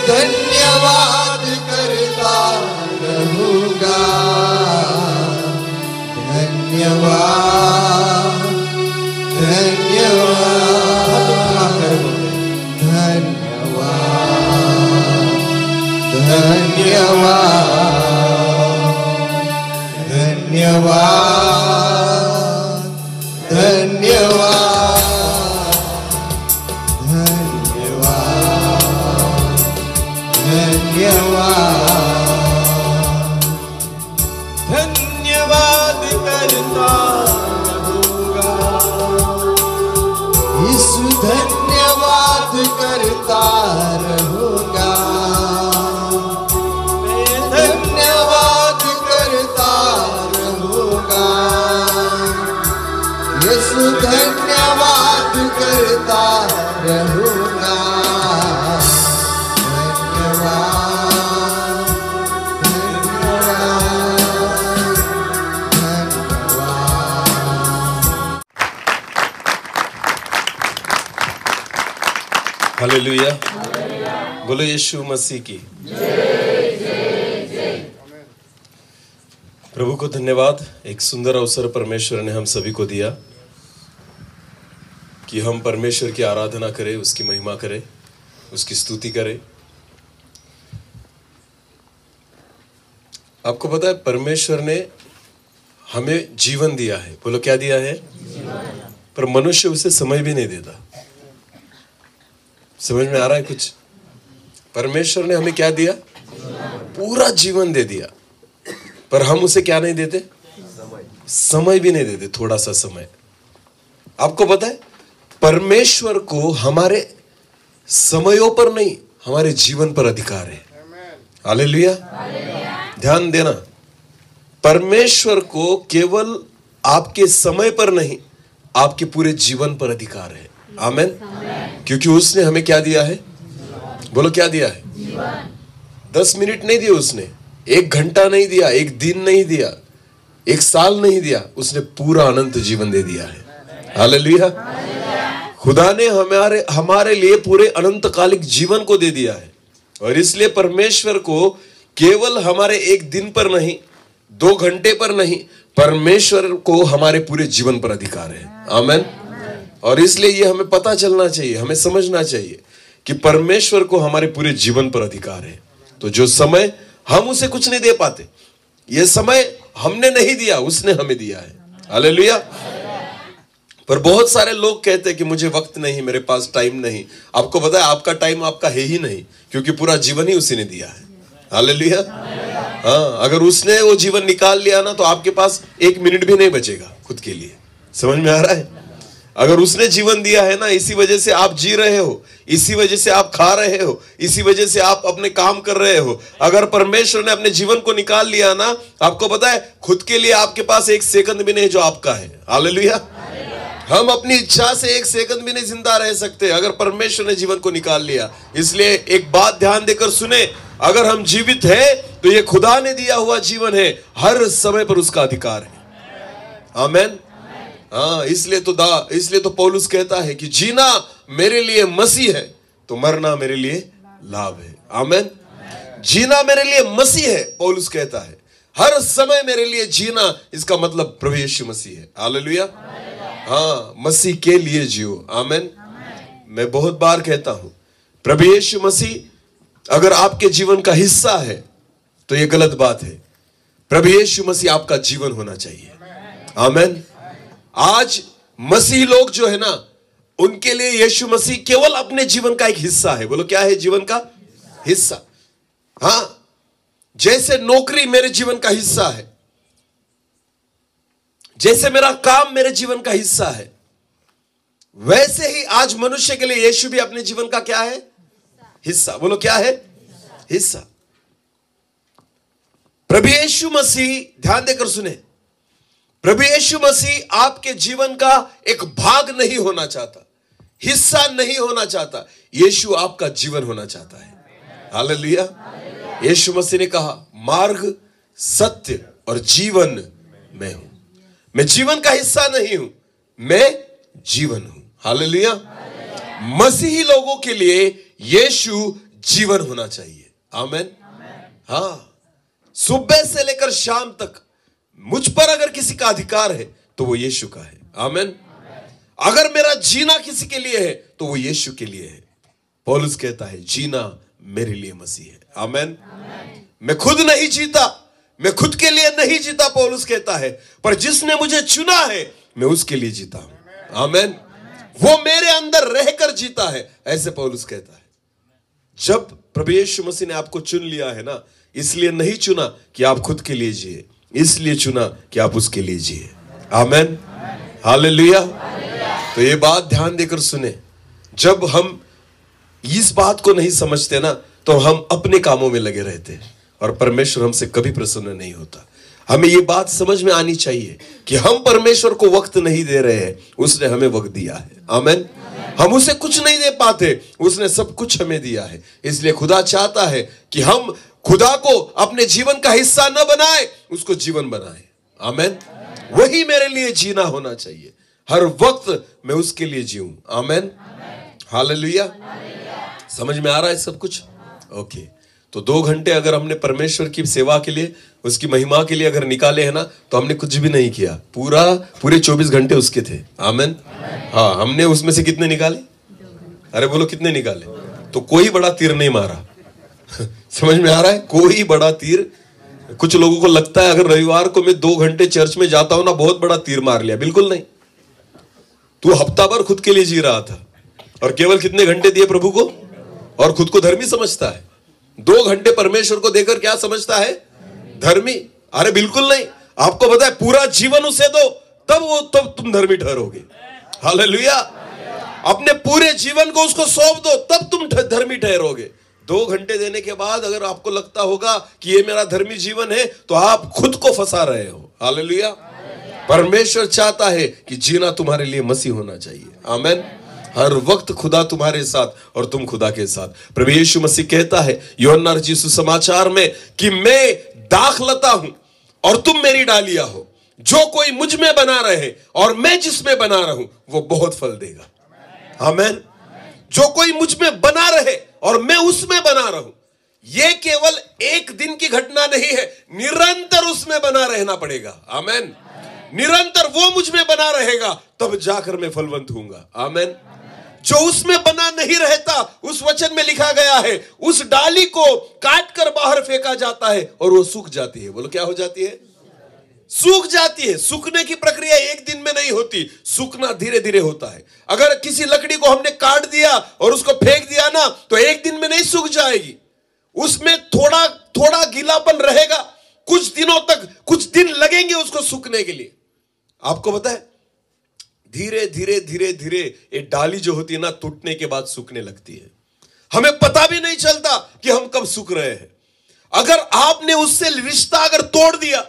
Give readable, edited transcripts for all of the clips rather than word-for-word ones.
धन्यवाद करता रहूंगा, धन्यवाद धन्यवाद धन्यवाद धन्यवाद धन्यवाद धन्यवाद धन्यवाद करता रहूंगा, यीशु धन्यवाद करता रहूंगा, मैं धन्यवाद करता रहूंगा, यीशु धन्यवाद करता रहूंगा। हालेलुया, बोलो यीशु मसीह की। प्रभु को धन्यवाद। एक सुंदर अवसर परमेश्वर ने हम सभी को दिया कि हम परमेश्वर की आराधना करें, उसकी महिमा करें, उसकी स्तुति करें। आपको पता है परमेश्वर ने हमें जीवन दिया है, बोलो क्या दिया है? पर मनुष्य उसे समय भी नहीं देता। समझ में आ रहा है कुछ? परमेश्वर ने हमें क्या दिया? पूरा जीवन दे दिया, पर हम उसे क्या नहीं देते? समय भी नहीं देते, थोड़ा सा समय। आपको पता है परमेश्वर को हमारे समयों पर नहीं, हमारे जीवन पर अधिकार है। हालेलुया, ध्यान देना, परमेश्वर को केवल आपके समय पर नहीं, आपके पूरे जीवन पर अधिकार है। आमेन। क्योंकि उसने हमें क्या दिया है? बोलो क्या दिया है? 10 मिनट नहीं दिए उसने, 1 घंटा नहीं दिया, 1 दिन नहीं दिया, 1 साल नहीं दिया, उसने पूरा अनंत जीवन दे दिया है। हालेलुया। खुदा ने हमारे लिए पूरे अनंतकालिक जीवन को दे दिया है। और इसलिए परमेश्वर को केवल हमारे 1 दिन पर नहीं, 2 घंटे पर नहीं, परमेश्वर को हमारे पूरे जीवन पर अधिकार है। आमेन। और इसलिए ये हमें पता चलना चाहिए, हमें समझना चाहिए कि परमेश्वर को हमारे पूरे जीवन पर अधिकार है। तो जो समय हम उसे कुछ नहीं दे पाते, ये समय हमने नहीं दिया, उसने हमें दिया है। हालेलुया। पर बहुत सारे लोग कहते हैं कि मुझे वक्त नहीं, मेरे पास टाइम नहीं। आपको पता है आपका टाइम आपका है ही नहीं, क्योंकि पूरा जीवन ही उसी ने दिया है। हालेलुया। हाँ, अगर उसने वो जीवन निकाल लिया ना, तो आपके पास 1 मिनट भी नहीं बचेगा खुद के लिए। समझ में आ रहा है? अगर उसने जीवन दिया है ना, इसी वजह से आप जी रहे हो, इसी वजह से आप खा रहे हो, इसी वजह से आप अपने काम कर रहे हो। अगर परमेश्वर ने अपने जीवन को निकाल लिया ना, आपको पता है खुद के लिए आपके पास 1 सेकंड भी नहीं जो आपका है। हालेलुया। हम अपनी इच्छा से 1 सेकंड भी नहीं जिंदा रह सकते अगर परमेश्वर ने जीवन को निकाल लिया। इसलिए एक बात ध्यान देकर सुने, अगर हम जीवित हैं तो ये खुदा ने दिया हुआ जीवन है, हर समय पर उसका अधिकार है। आमेन। हाँ, इसलिए तो पौलुस कहता है कि जीना मेरे लिए मसीह है, तो मरना मेरे लिए लाभ है। आमेन। जीना मेरे लिए मसीह है, पौलुस कहता है। हर समय मेरे लिए जीना, इसका मतलब प्रभु यीशु मसीह है। हालेलुया। हाँ, मसीह के लिए जियो। आमेन। मैं बहुत बार कहता हूं, प्रभु यीशु मसीह अगर आपके जीवन का हिस्सा है तो यह गलत बात है। प्रभु यीशु मसीह आपका जीवन होना चाहिए। आमेन। आज मसीह लोग जो है ना, उनके लिए यीशु मसीह केवल अपने जीवन का एक हिस्सा है। बोलो क्या है? जीवन का हिस्सा। हां, जैसे नौकरी मेरे जीवन का हिस्सा है, जैसे मेरा काम मेरे जीवन का हिस्सा है, वैसे ही आज मनुष्य के लिए यीशु भी अपने जीवन का क्या है? हिस्सा। बोलो क्या है? हिस्सा। प्रभु यीशु मसीह, ध्यान देकर सुने, प्रभु यीशु मसीह आपके जीवन का एक भाग नहीं होना चाहता, हिस्सा नहीं होना चाहता। यीशु आपका जीवन होना चाहता है। हालेलुया। यीशु मसीह ने कहा, मार्ग, सत्य और जीवन मैं हूं। मैं जीवन का हिस्सा नहीं हूं, मैं जीवन हूं। हालेलुया। मसीही लोगों के लिए यीशु जीवन होना चाहिए। आमेन। हाँ, सुबह से लेकर शाम तक मुझ पर अगर किसी का अधिकार है तो वो यीशु का है। आमेन। अगर मेरा जीना किसी के लिए है तो वो यीशु के लिए है। पौलुस कहता है जीना मेरे लिए मसीह है। आमेन। मैं खुद नहीं जीता, मैं खुद के लिए नहीं जीता, पौलुस कहता है, पर जिसने मुझे चुना है मैं उसके लिए जीता हूं। आमेन। वो मेरे अंदर रहकर जीता है, ऐसे पौलुस कहता है। जब प्रभु यीशु मसीह ने आपको चुन लिया है ना, इसलिए नहीं चुना कि आप खुद के लिए जिए, इसलिए चुना कि आप उसके लिए जिए। आमेन। हालेलुया। तो ये बात ध्यान देकर सुने। जब हम इस बात को नहीं समझते ना, तो हम अपने कामों में लगे रहते हैं और परमेश्वर हमसे कभी प्रसन्न नहीं होता। हमें ये बात समझ में आनी चाहिए कि हम परमेश्वर को वक्त नहीं दे रहे हैं, उसने हमें वक्त दिया है। आमेन। हम उसे कुछ नहीं दे पाते, उसने सब कुछ हमें दिया है। इसलिए खुदा चाहता है कि हम खुदा को अपने जीवन का हिस्सा न बनाए, उसको जीवन बनाए। आमेन। वही मेरे लिए जीना होना चाहिए। हर वक्त मैं उसके लिए जीऊं। आमेन। हालेलुया। समझ में आ रहा है सब कुछ? ओके। तो 2 घंटे अगर हमने परमेश्वर की सेवा के लिए, उसकी महिमा के लिए अगर निकाले हैं ना, तो हमने कुछ भी नहीं किया। पूरे 24 घंटे उसके थे। आमेन। हाँ, हमने उसमें से कितने निकाले? अरे बोलो कितने निकाले? तो कोई बड़ा तीर नहीं मारा। समझ में आ रहा है? कोई बड़ा तीर। कुछ लोगों को लगता है अगर रविवार को मैं 2 घंटे चर्च में जाता हूं ना, बहुत बड़ा तीर मार लिया। बिल्कुल नहीं। तू हफ्ता भर खुद के लिए जी रहा था और केवल कितने घंटे दिए प्रभु को, और खुद को धर्मी समझता है। 2 घंटे परमेश्वर को देकर क्या समझता है? धर्मी। अरे बिल्कुल नहीं। आपको पता है पूरा जीवन उसे दो, तब तुम धर्मी ठहरोगे। हालेलुया। अपने पूरे जीवन को उसको सौंप दो, तब तुम धर्मी ठहरोगे। 2 घंटे देने के बाद अगर आपको लगता होगा कि ये मेरा धर्मी जीवन है, तो आप खुद को फंसा रहे हो। हालेलुया। परमेश्वर चाहता है कि जीना तुम्हारे लिए मसीह होना चाहिए। आमेन। हर वक्त खुदा तुम्हारे साथ और तुम खुदा के साथ। प्रभु यीशु मसीह कहता है यूहन्ना रचित सुसमाचार में कि मैं दाखलता हूं और तुम मेरी डालियां हो। जो कोई मुझ में बना रहे और मैं जिसमें बना रहूं, वो बहुत फल देगा। आमेन। जो कोई मुझ में बना रहे और मैं उसमें बना रहूं, यह केवल एक दिन की घटना नहीं है, निरंतर उसमें बना रहना पड़ेगा। आमेन। निरंतर वो मुझ में बना रहेगा, तब जाकर मैं फलवंत होऊंगा। आमेन। जो उसमें बना नहीं रहता, उस वचन में लिखा गया है, उस डाली को काट कर बाहर फेंका जाता है और वो सूख जाती है। बोलो क्या हो जाती है? सूख जाती है। सूखने की प्रक्रिया एक दिन में नहीं होती, सूखना धीरे धीरे होता है। अगर किसी लकड़ी को हमने काट दिया और उसको फेंक दिया ना, तो एक दिन में नहीं सूख जाएगी। उसमें थोड़ा थोड़ा गीलापन रहेगा, कुछ दिनों तक, कुछ दिन लगेंगे उसको सूखने के लिए। आपको पता है धीरे धीरे धीरे धीरे ये डाली जो होती है ना, टूटने के बाद सूखने लगती है। हमें पता भी नहीं चलता कि हम कब सूख रहे हैं। अगर आपने उससे रिश्ता अगर तोड़ दिया,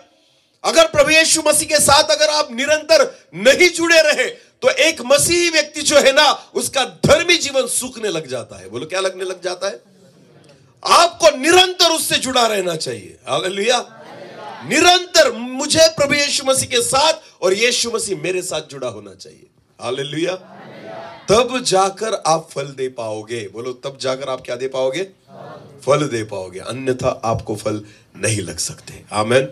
अगर प्रभु यीशु मसीह के साथ अगर आप निरंतर नहीं जुड़े रहे, तो एक मसीही व्यक्ति जो है ना, उसका धर्मी जीवन सूखने लग जाता है। बोलो क्या लगने लग जाता है? आपको निरंतर उससे जुड़ा रहना चाहिए। हालेलुया। निरंतर मुझे प्रभु यीशु मसीह के साथ और यीशु मसीह मेरे साथ जुड़ा होना चाहिए। हालेलुया। तब जाकर आप फल दे पाओगे। बोलो तब जाकर आप क्या दे पाओगे? फल दे पाओगे, अन्यथा आपको फल नहीं लग सकते। आमेन।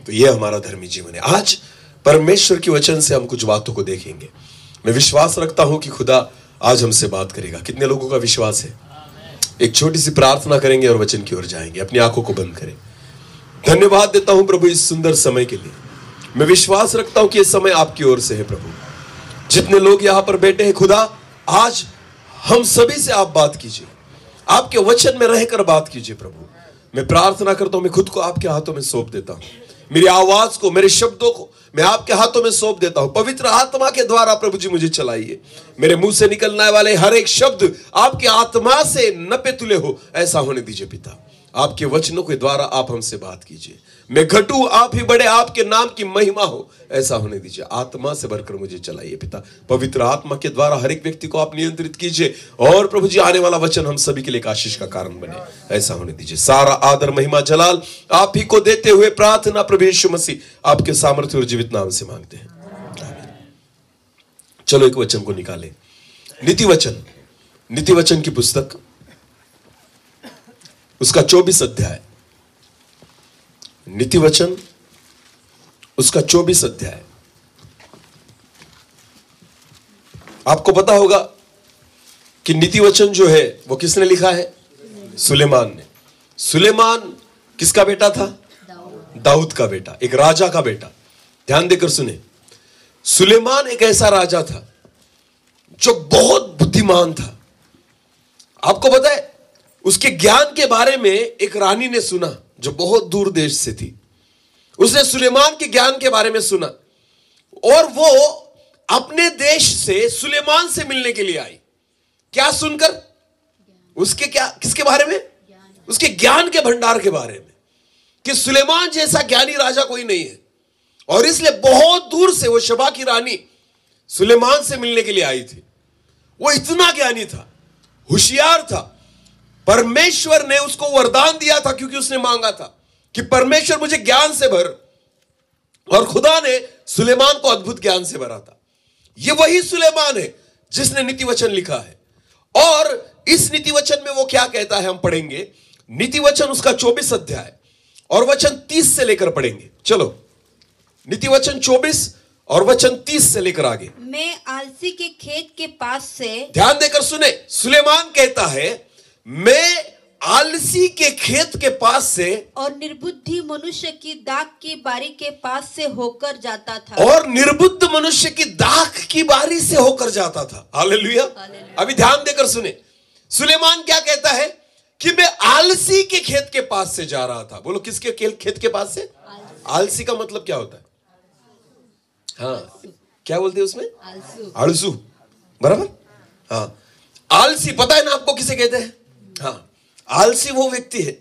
तो ये हमारा धर्मी जीवन है। आज परमेश्वर की वचन से हम कुछ बातों को देखेंगे। मैं विश्वास रखता हूं कि खुदा आज हमसे बात करेगा। कितने लोगों का विश्वास है? एक छोटी सी प्रार्थना करेंगे और वचन की ओर जाएंगे। अपनी आंखों को बंद करें। धन्यवाद देता हूं प्रभु इस सुंदर समय के लिए। मैं विश्वास रखता हूं कि यह समय आपकी ओर से है प्रभु। जितने लोग यहां पर बैठे हैं खुदा, आज हम सभी से आप बात कीजिए, आपके वचन में रहकर बात कीजिए प्रभु। मैं प्रार्थना करता हूं, मैं खुद को आपके हाथों में सौंप देता हूं। मेरी आवाज को, मेरे शब्दों को मैं आपके हाथों में सौंप देता हूं। पवित्र आत्मा के द्वारा प्रभु जी मुझे चलाइए। मेरे मुंह से निकलने वाले हर एक शब्द आपके आत्मा से नपे तुले हो, ऐसा होने दीजिए पिता। आपके वचनों के द्वारा आप हमसे बात कीजिए। मैं घटूं, आप ही बड़े, आपके नाम की महिमा हो, ऐसा होने दीजिए। आत्मा से भरकर मुझे चलाइए पिता। पवित्र आत्मा के द्वारा हर एक व्यक्ति को आप नियंत्रित कीजिए और प्रभु जी आने वाला वचन हम सभी के लिए आशीष का कारण बने, ऐसा होने दीजिए। सारा आदर महिमा जलाल आप ही को देते हुए प्रार्थना प्रभु यीशु मसीह आपके सामर्थ्य और जीवित नाम से मांगते हैं। चलो एक वचन को निकालें। नीति वचन की पुस्तक उसका 24 अध्याय, नीति वचन उसका 24 अध्याय। आपको पता होगा कि नीति वचन जो है वो किसने लिखा है? सुलेमान ने। सुलेमान किसका बेटा था? दाऊद का बेटा, एक राजा का बेटा। ध्यान देकर सुने, सुलेमान एक ऐसा राजा था जो बहुत बुद्धिमान था। आपको पता है, उसके ज्ञान के बारे में एक रानी ने सुना जो बहुत दूर देश से थी। उसने सुलेमान के ज्ञान के बारे में सुना और वो अपने देश से सुलेमान से मिलने के लिए आई। क्या सुनकर? उसके क्या, किसके बारे में? उसके ज्ञान के भंडार के बारे में, कि सुलेमान जैसा ज्ञानी राजा कोई नहीं है। और इसलिए बहुत दूर से वो शबा की रानी सुलेमान से मिलने के लिए आई थी। वो इतना ज्ञानी था, होशियार था। परमेश्वर ने उसको वरदान दिया था क्योंकि उसने मांगा था कि परमेश्वर मुझे ज्ञान से भर, और खुदा ने सुलेमान को अद्भुत ज्ञान से भरा था। ये वही सुलेमान है जिसने नीति वचन लिखा है। और इस नीति वचन में वो क्या कहता है हम पढ़ेंगे। नीति वचन उसका 24 अध्याय और वचन 30 से लेकर पढ़ेंगे। चलो, नीति वचन 24 और वचन 30 से लेकर आगे। मैं आलसी के खेत के पास से, ध्यान देकर सुने, सुलेमान कहता है मैं आलसी के खेत के पास से और निर्बुद्धि मनुष्य की दाख की बारी के पास से होकर जाता था। और निर्बुद्ध मनुष्य की दाख की बारी से होकर जाता था। हालेलुया। अभी ध्यान देकर सुने, सुलेमान क्या कहता है कि मैं आलसी के खेत के पास से जा रहा था। बोलो, किसके खेत के पास से? आलसी का मतलब क्या होता है? हाँ, क्या बोलते हैं उसमें? आलसू, बराबर। हाँ, आलसी पता है ना आपको किसे कहते हैं? हाँ, आलसी वो व्यक्ति है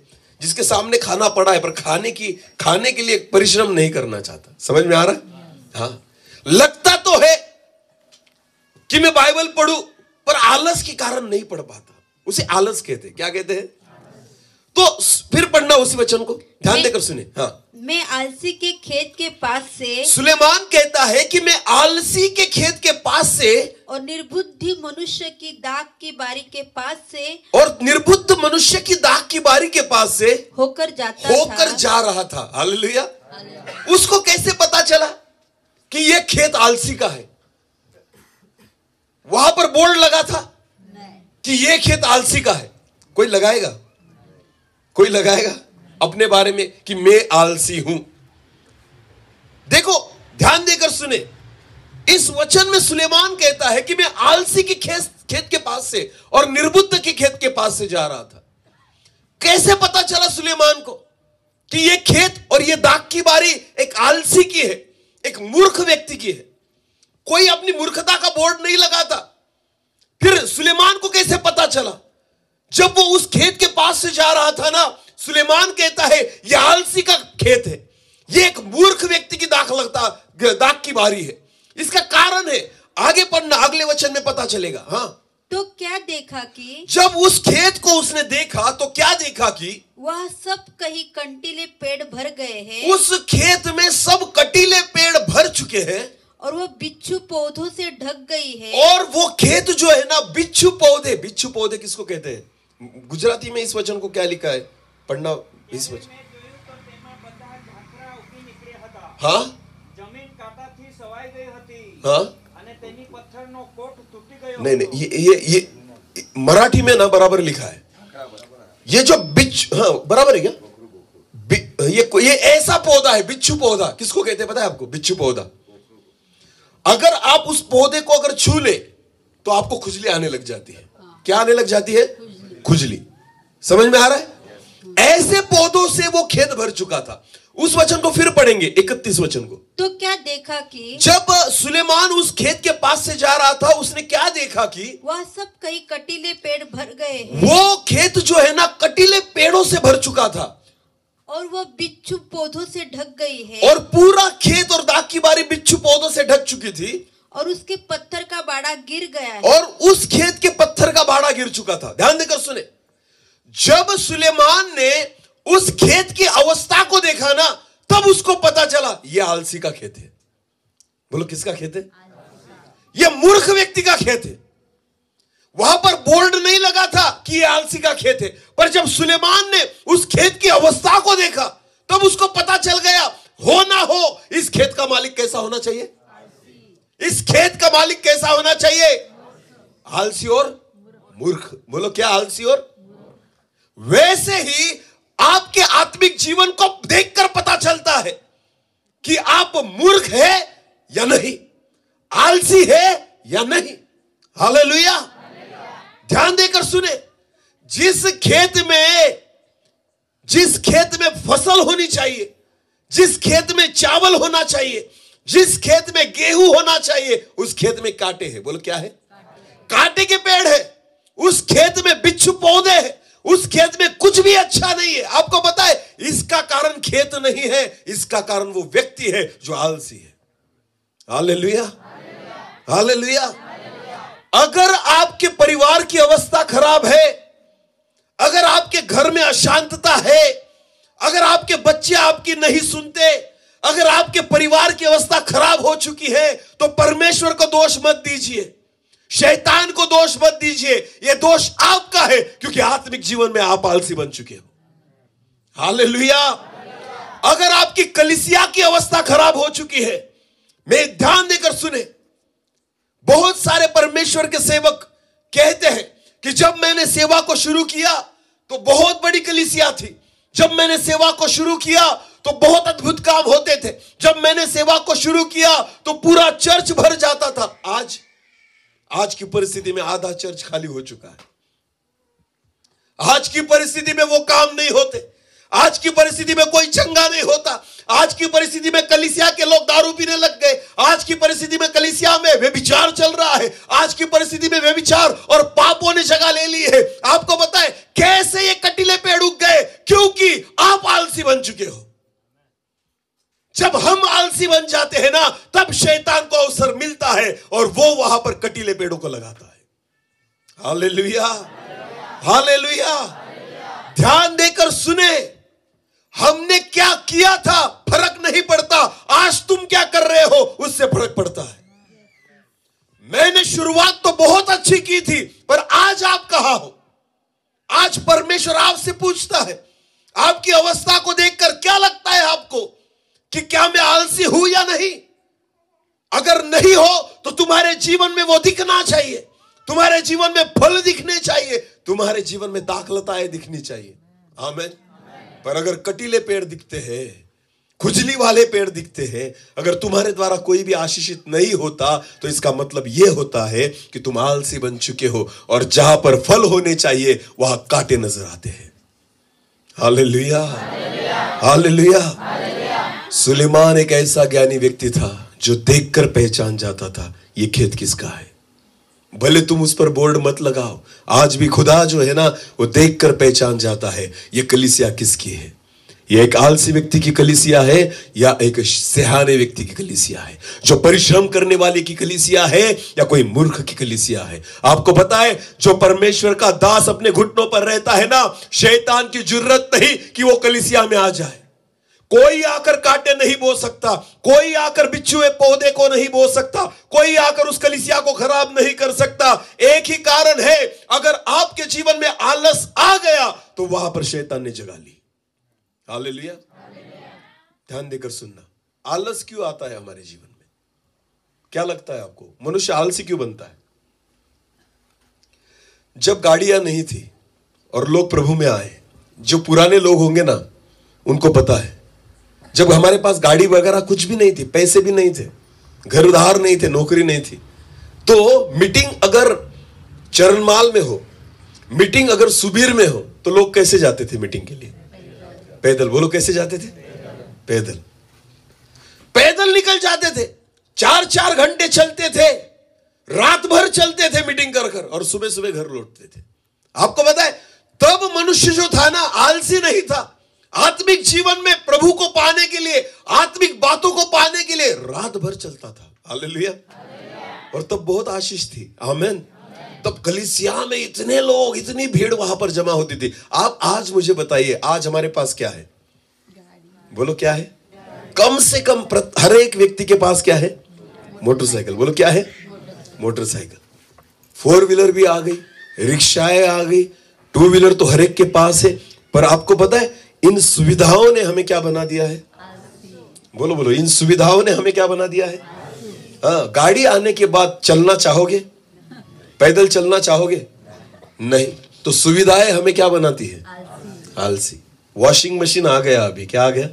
जिसके सामने खाना पड़ा है पर खाने के लिए परिश्रम नहीं करना चाहता। समझ में आ रहा है? हाँ, लगता तो है कि मैं बाइबल पढ़ूं पर आलस के कारण नहीं पढ़ पाता, उसे आलस कहते हैं। क्या कहते हैं? तो फिर पढ़ना उसी वचन को, ध्यान देकर सुने। हाँ, मैं आलसी के खेत के पास से, सुलेमान कहता है कि मैं आलसी के खेत के पास से और निर्बुद्धि मनुष्य की दाख की बारी के पास से, और निर्बुद्ध मनुष्य की दाख की बारी के पास से होकर जा रहा था। हालेलुया। उसको कैसे पता चला कि यह खेत आलसी का है? वहां पर बोर्ड लगा था कि यह खेत आलसी का है। कोई लगाएगा? कोई लगाएगा अपने बारे में कि मैं आलसी हूं? देखो, ध्यान देकर सुने, इस वचन में सुलेमान कहता है कि मैं आलसी के खेत के पास से और निर्बुद्ध के खेत के पास से जा रहा था। कैसे पता चला सुलेमान को कि यह खेत और यह दाख की बारी एक आलसी की है, एक मूर्ख व्यक्ति की है? कोई अपनी मूर्खता का बोर्ड नहीं लगाता। फिर सुलेमान को कैसे पता चला? जब वो उस खेत के पास से जा रहा था ना, सुलेमान कहता है यह आलसी का खेत है, यह एक मूर्ख व्यक्ति की दाख की बारी है। इसका कारण है, आगे पढ़ना, अगले वचन में पता चलेगा। हाँ, तो क्या देखा कि जब उस खेत को उसने देखा तो क्या देखा कि वह सब कहीं कंटीले पेड़ भर गए हैं। उस खेत में सब कटीले पेड़ भर चुके हैं और वह बिच्छू पौधों से ढक गई है। और वो खेत जो है ना, बिच्छू पौधे किसको कहते हैं? गुजराती में इस वचन को क्या लिखा है? पढ़ना इस वचन। हाँ, हाँ, नहीं, ये मराठी में ना बराबर लिखा है। ये जो हाँ, बराबर है क्या? ये ऐसा पौधा है, बिच्छू पौधा। किसको कहते हैं पता है आपको? बिच्छू पौधा। अगर आप उस पौधे को अगर छू ले तो आपको खुजली आने लग जाती है। क्या आने लग जाती है? खुजली। समझ में आ रहा है? ऐसे पौधों से वो खेत भर चुका था। उस वचन को फिर पढ़ेंगे, 31 वचन को। तो क्या देखा कि जब सुलेमान उस खेत के पास से जा रहा था, उसने क्या देखा कि वह सब कई कटीले पेड़ भर गए हैं। वो खेत जो है ना, कटीले पेड़ों से भर चुका था और वह बिच्छू पौधों से ढक गई है। और पूरा खेत और दाख की बारी बिच्छू पौधों से ढक चुकी थी और उसके पत्थर का बाड़ा गिर गया है। और उस खेत के पत्थर का बाड़ा गिर चुका था। ध्यान देकर सुने, जब सुलेमान ने उस खेत की अवस्था को देखा ना, तब उसको पता चला यह आलसी का खेत है। बोलो, किसका खेत है? यह मूर्ख व्यक्ति का खेत है। वहां पर बोर्ड नहीं लगा था कि ये आलसी का खेत है, पर जब सुलेमान ने उस खेत की अवस्था को देखा तब उसको पता चल गया, हो ना हो इस खेत का मालिक कैसा होना चाहिए, इस खेत का मालिक कैसा होना चाहिए, आलसी और मूर्ख। बोलो क्या, आलसी और। वैसे ही आपके आत्मिक जीवन को देखकर पता चलता है कि आप मूर्ख है या नहीं, आलसी है या नहीं। हालेलुया। ध्यान देकर सुने, जिस खेत में फसल होनी चाहिए, जिस खेत में चावल होना चाहिए, जिस खेत में गेहूं होना चाहिए, उस खेत में कांटे हैं। बोलो क्या है, कांटे के पेड़ है। उस खेत में बिच्छू पौधे हैं, उस खेत में कुछ भी अच्छा नहीं है। आपको पता है इसका कारण खेत नहीं है, इसका कारण वो व्यक्ति है जो आलसी है। Hallelujah, hallelujah. अगर आपके परिवार की अवस्था खराब है, अगर आपके घर में अशांतता है, अगर आपके बच्चे आपकी नहीं सुनते, अगर आपके परिवार की अवस्था खराब हो चुकी है, तो परमेश्वर को दोष मत दीजिए, शैतान को दोष मत दीजिए। यह दोष आपका है, क्योंकि आत्मिक जीवन में आप आलसी बन चुके हो। हालेलुया। अगर आपकी कलीसिया की अवस्था खराब हो चुकी है, मैं ध्यान देकर सुने, बहुत सारे परमेश्वर के सेवक कहते हैं कि जब मैंने सेवा को शुरू किया तो बहुत बड़ी कलीसिया थी, जब मैंने सेवा को शुरू किया तो बहुत अद्भुत काम होते थे, जब मैंने सेवा को शुरू किया तो पूरा चर्च भर जाता था। आज की परिस्थिति में आधा चर्च खाली हो चुका है। आज की परिस्थिति में वो काम नहीं होते, आज की परिस्थिति में कोई चंगा नहीं होता, आज की परिस्थिति में कलीसिया के लोग दारू पीने लग गए, आज की परिस्थिति में कलीसिया में व्यभिचार चल रहा है, आज की परिस्थिति में व्यभिचार और पापों ने जगह ले ली है। आपको पता है कैसे ये कटीले पेड़ उग गए? क्योंकि आप आलसी बन चुके हो। जब हम आलसी बन जाते हैं ना, तब शैतान को अवसर मिलता है और वो वहां पर कटीले पेड़ों को लगाता है। Hallelujah, hallelujah. ध्यान देकर सुने, हमने क्या किया था फर्क नहीं पड़ता, आज तुम क्या कर रहे हो उससे फर्क पड़ता है। मैंने शुरुआत तो बहुत अच्छी की थी, पर आज आप कहां हो? आज परमेश्वर आपसे पूछता है, आपकी अवस्था को देखकर क्या लगता है आपको कि क्या मैं आलसी हूं या नहीं? अगर नहीं हो तो तुम्हारे जीवन में वो दिखना चाहिए, तुम्हारे जीवन में फल दिखने चाहिए, तुम्हारे जीवन में दाखलताएं दिखनी चाहिए। आमीन। पर अगर कटीले पेड़ दिखते हैं, खुजली वाले पेड़ दिखते हैं, अगर तुम्हारे द्वारा कोई भी आशीषित नहीं होता, तो इसका मतलब यह होता है कि तुम आलसी बन चुके हो, और जहां पर फल होने चाहिए वहां कांटे नजर आते हैं। Hallelujah, hallelujah. सुलेमान एक ऐसा ज्ञानी व्यक्ति था जो देखकर पहचान जाता था ये खेत किसका है। भले तुम उस पर बोर्ड मत लगाओ, आज भी खुदा जो है ना वो देखकर पहचान जाता है ये कलीसिया किसकी है। ये एक आलसी व्यक्ति की कलीसिया है या एक सियाने व्यक्ति की कलीसिया है, जो परिश्रम करने वाले की कलीसिया है या कोई मूर्ख की कलीसिया है। आपको पता है जो परमेश्वर का दास अपने घुटनों पर रहता है ना, शैतान की जरूरत नहीं कि वो कलीसिया में आ जाए। कोई आकर कांटे नहीं बो सकता, कोई आकर बिच्छुए पौधे को नहीं बो सकता, कोई आकर उस कलीसिया को खराब नहीं कर सकता। एक ही कारण है, अगर आपके जीवन में आलस आ गया तो वहां पर शैतान ने जगह ली। हालेलुया। ध्यान देकर सुनना, आलस क्यों आता है हमारे जीवन में? क्या लगता है आपको मनुष्य आलसी क्यों बनता है? जब गाड़ियां नहीं थी और लोग प्रभु में आए, जो पुराने लोग होंगे ना उनको पता है, जब हमारे पास गाड़ी वगैरह कुछ भी नहीं थी, पैसे भी नहीं थे, घर उधार नहीं थे, नौकरी नहीं थी, तो मीटिंग अगर चरणमाल में हो, मीटिंग अगर सुबीर में हो, तो लोग कैसे जाते थे मीटिंग के लिए? पैदल। बोलो कैसे जाते थे? पैदल। पैदल निकल जाते थे, 4-4 घंटे चलते थे, रात भर चलते थे मीटिंग कर कर, और सुबह सुबह घर लौटते थे। आपको पता है तब मनुष्य जो था ना आलसी नहीं था। आत्मिक जीवन में प्रभु को पाने के लिए, आत्मिक बातों को पाने के लिए रात भर चलता था। हालेलुया। और तब बहुत आशीष थी। आमीन। तब कलीसिया में इतने लोग, इतनी भीड़ वहां पर जमा होती थी। आप आज मुझे बताइए, आज हमारे पास क्या है? बोलो क्या है? कम से कम हर एक व्यक्ति के पास क्या है? मोटरसाइकिल। बोलो क्या है? मोटरसाइकिल। 4 व्हीलर भी आ गई, रिक्शाएं आ गई, टू व्हीलर तो हर एक के पास है, पर आपको पता है इन सुविधाओं ने हमें क्या बना दिया है? बोलो बोलो, इन सुविधाओं ने हमें क्या बना दिया है? हाँ, गाड़ी आने के बाद चलना चाहोगे? पैदल चलना चाहोगे? नहीं। तो सुविधाएं हमें क्या बनाती है? आलसी। वॉशिंग मशीन आ गया, अभी क्या आ गया?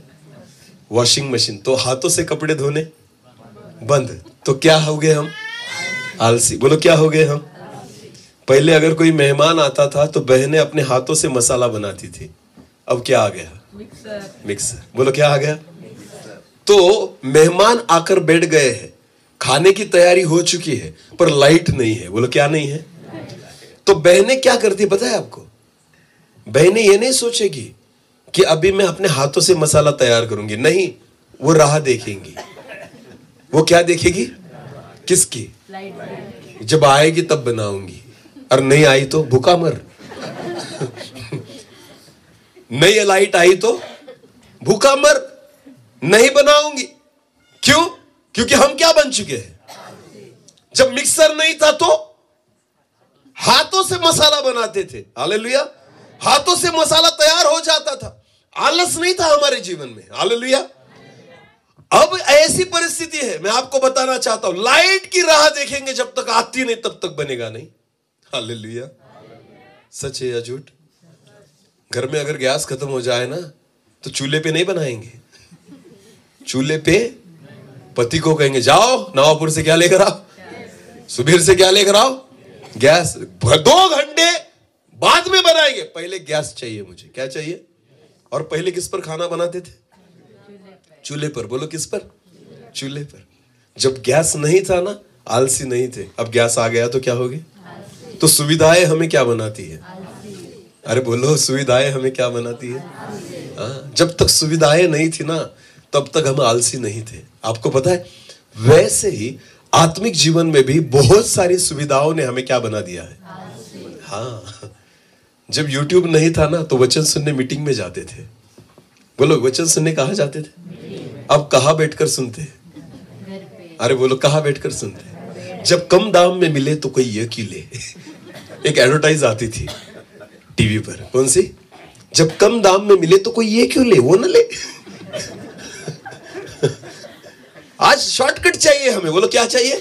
Washing machine. तो हाथों से कपड़े धोने बंद, तो क्या हो गए हम? आलसी। बोलो क्या हो गए हम? पहले अगर कोई मेहमान आता था तो बहनें अपने हाथों से मसाला बनाती थी, अब क्या आ गया? मिक्सर। बोलो क्या आ गया? तो मेहमान आकर बैठ गए हैं, खाने की तैयारी हो चुकी है, पर लाइट नहीं है। बोलो क्या नहीं है? तो बहनें क्या करती है पता है आपको? बहनें ये नहीं सोचेगी कि अभी मैं अपने हाथों से मसाला तैयार करूंगी, नहीं, वो राह देखेंगी। वो क्या देखेगी? किसकी? जब आएगी तब बनाऊंगी, और नहीं आई तो भूखा मर। नहीं लाइट आई तो भूखा मर, नहीं बनाऊंगी। क्यों? क्योंकि हम क्या बन चुके हैं? जब मिक्सर नहीं था तो हाथों से मसाला बनाते थे। हालेलुया। हाथों से मसाला तैयार हो जाता था, आलस नहीं था हमारे जीवन में। हालेलुया। अब ऐसी परिस्थिति है, मैं आपको बताना चाहता हूं, लाइट की राह देखेंगे जब तक आती नहीं तब तक बनेगा नहीं। हालेलुया। सच है या झूठ? घर में अगर गैस खत्म हो जाए ना तो चूल्हे पे नहीं बनाएंगे। चूल्हे पे पति को कहेंगे जाओ नवापुर से क्या लेकर आओ, सुबीर से क्या लेकर आओ, गैस। 2 घंटे बाद में बनाएंगे, पहले गैस चाहिए मुझे। क्या चाहिए? और पहले किस पर खाना बनाते थे? चूल्हे पर। बोलो किस पर? चूल्हे पर। जब गैस नहीं था ना, आलसी नहीं थे, अब गैस आ गया तो क्या होगी? तो सुविधाएं हमें क्या बनाती है? अरे बोलो, सुविधाएं हमें क्या बनाती है? हाँ, जब तक सुविधाएं नहीं थी ना तब तक हम आलसी नहीं थे। आपको पता है, वैसे ही आत्मिक जीवन में भी बहुत सारी सुविधाओं ने हमें क्या बना दिया है? हाँ, जब YouTube नहीं था ना तो वचन सुनने मीटिंग में जाते थे। बोलो वचन सुनने कहाँ जाते थे? अब कहाँ बैठकर सुनते हैं? अरे बोलो कहाँ बैठकर सुनते हैं? जब कम दाम में मिले तो कोई ये की ले। एक एडवर्टाइज आती थी टीवी पर, कौन सी? जब कम दाम में मिले तो कोई ये क्यों ले, वो ना ले। आज शॉर्टकट चाहिए हमें। बोलो क्या चाहिए?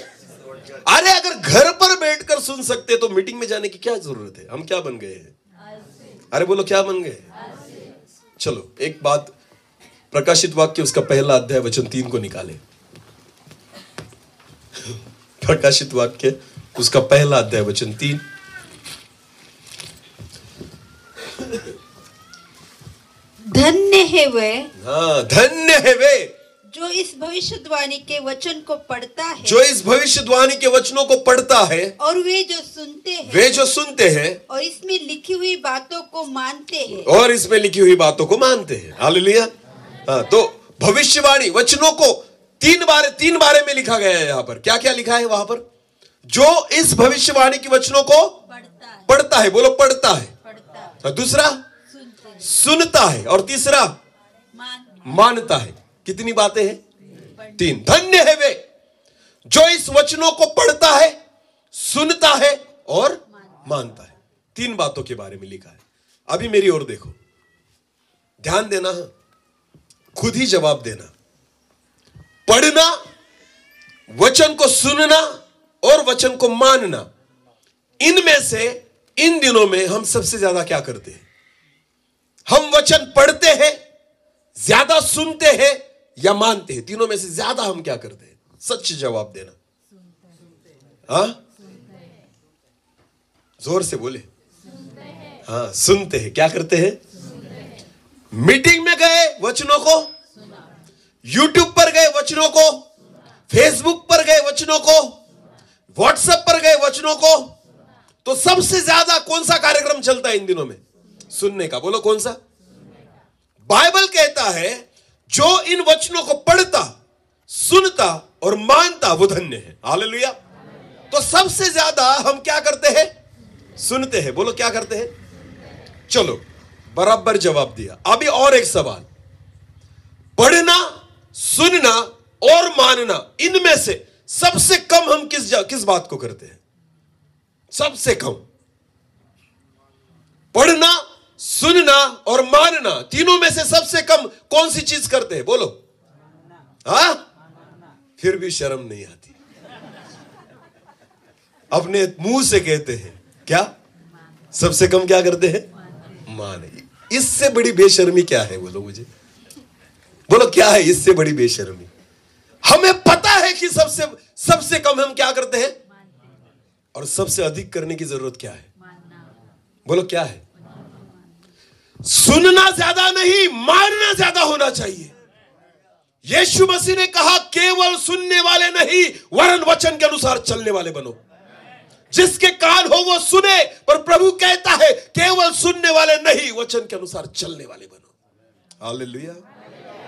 अरे अगर घर पर बैठकर सुन सकते तो मीटिंग में जाने की क्या जरूरत है? हम क्या बन गए हैं? अरे बोलो क्या बन गए? चलो एक बात, प्रकाशित वाक्य उसका पहला अध्याय वचन 3 को निकाले। प्रकाशित वाक्य उसका पहला अध्याय वचन 3। धन्य है वे, हाँ धन्य है वे जो इस भविष्यवाणी के वचन को पढ़ता है, जो इस भविष्यवाणी के वचनों को पढ़ता है, और वे जो सुनते हैं, वे जो सुनते हैं, और इसमें लिखी हुई बातों को मानते हैं, और इसमें लिखी हुई बातों को मानते हैं। हालेलुया। हाँ, तो भविष्यवाणी वचनों को 3 बारे में लिखा गया है। यहाँ पर क्या क्या लिखा है? वहां पर जो इस भविष्यवाणी के वचनों को पढ़ता है। बोलो पढ़ता है। दूसरा सुनता है, और तीसरा मानता है। कितनी बातें हैं? 3। धन्य है वे जो इस वचनों को पढ़ता है, सुनता है और मानता है। 3 बातों के बारे में लिखा है। अभी मेरी ओर देखो, ध्यान देना, खुद ही जवाब देना। पढ़ना, वचन को सुनना और वचन को मानना, इनमें से इन दिनों में हम सबसे ज्यादा क्या करते हैं? हम वचन पढ़ते हैं, ज्यादा सुनते हैं या मानते हैं? तीनों में से ज्यादा हम क्या करते हैं? सच जवाब देना। हाँ, जोर से बोले। हाँ, सुनते हैं। क्या करते हैं? मीटिंग में गए, वचनों को, यूट्यूब पर गए, वचनों को, फेसबुक पर गए, वचनों को, व्हाट्सएप पर गए, वचनों को। तो सबसे ज्यादा कौन सा कार्यक्रम चलता है इन दिनों में? सुनने का। बोलो कौन सा? बाइबल कहता है जो इन वचनों को पढ़ता, सुनता और मानता वो धन्य है। हालेलुया। तो सबसे ज्यादा हम क्या करते हैं? सुनते हैं। बोलो क्या करते हैं? चलो बराबर जवाब दिया। अभी और एक सवाल, पढ़ना, सुनना और मानना, इनमें से सबसे कम हम किस बात को करते हैं? सबसे कम पढ़ना, सुनना और मानना, तीनों में से सबसे कम कौन सी चीज करते हैं? बोलो। हाँ, फिर भी शर्म नहीं आती, अपने मुंह से कहते हैं क्या? सबसे कम क्या करते हैं? माने। इससे बड़ी बेशर्मी क्या है? बोलो मुझे, बोलो क्या है इससे बड़ी बेशर्मी? हमें पता है कि सबसे कम हम क्या करते हैं, और सबसे अधिक करने की जरूरत क्या है? बोलो क्या है? सुनना ज्यादा नहीं, मानना ज्यादा होना चाहिए। यीशु मसीह ने कहा केवल सुनने वाले नहीं वरन वचन के अनुसार चलने वाले बनो। जिसके कान हो वो सुने, पर प्रभु कहता है केवल सुनने वाले नहीं वचन के अनुसार चलने वाले बनो। हालेलुया।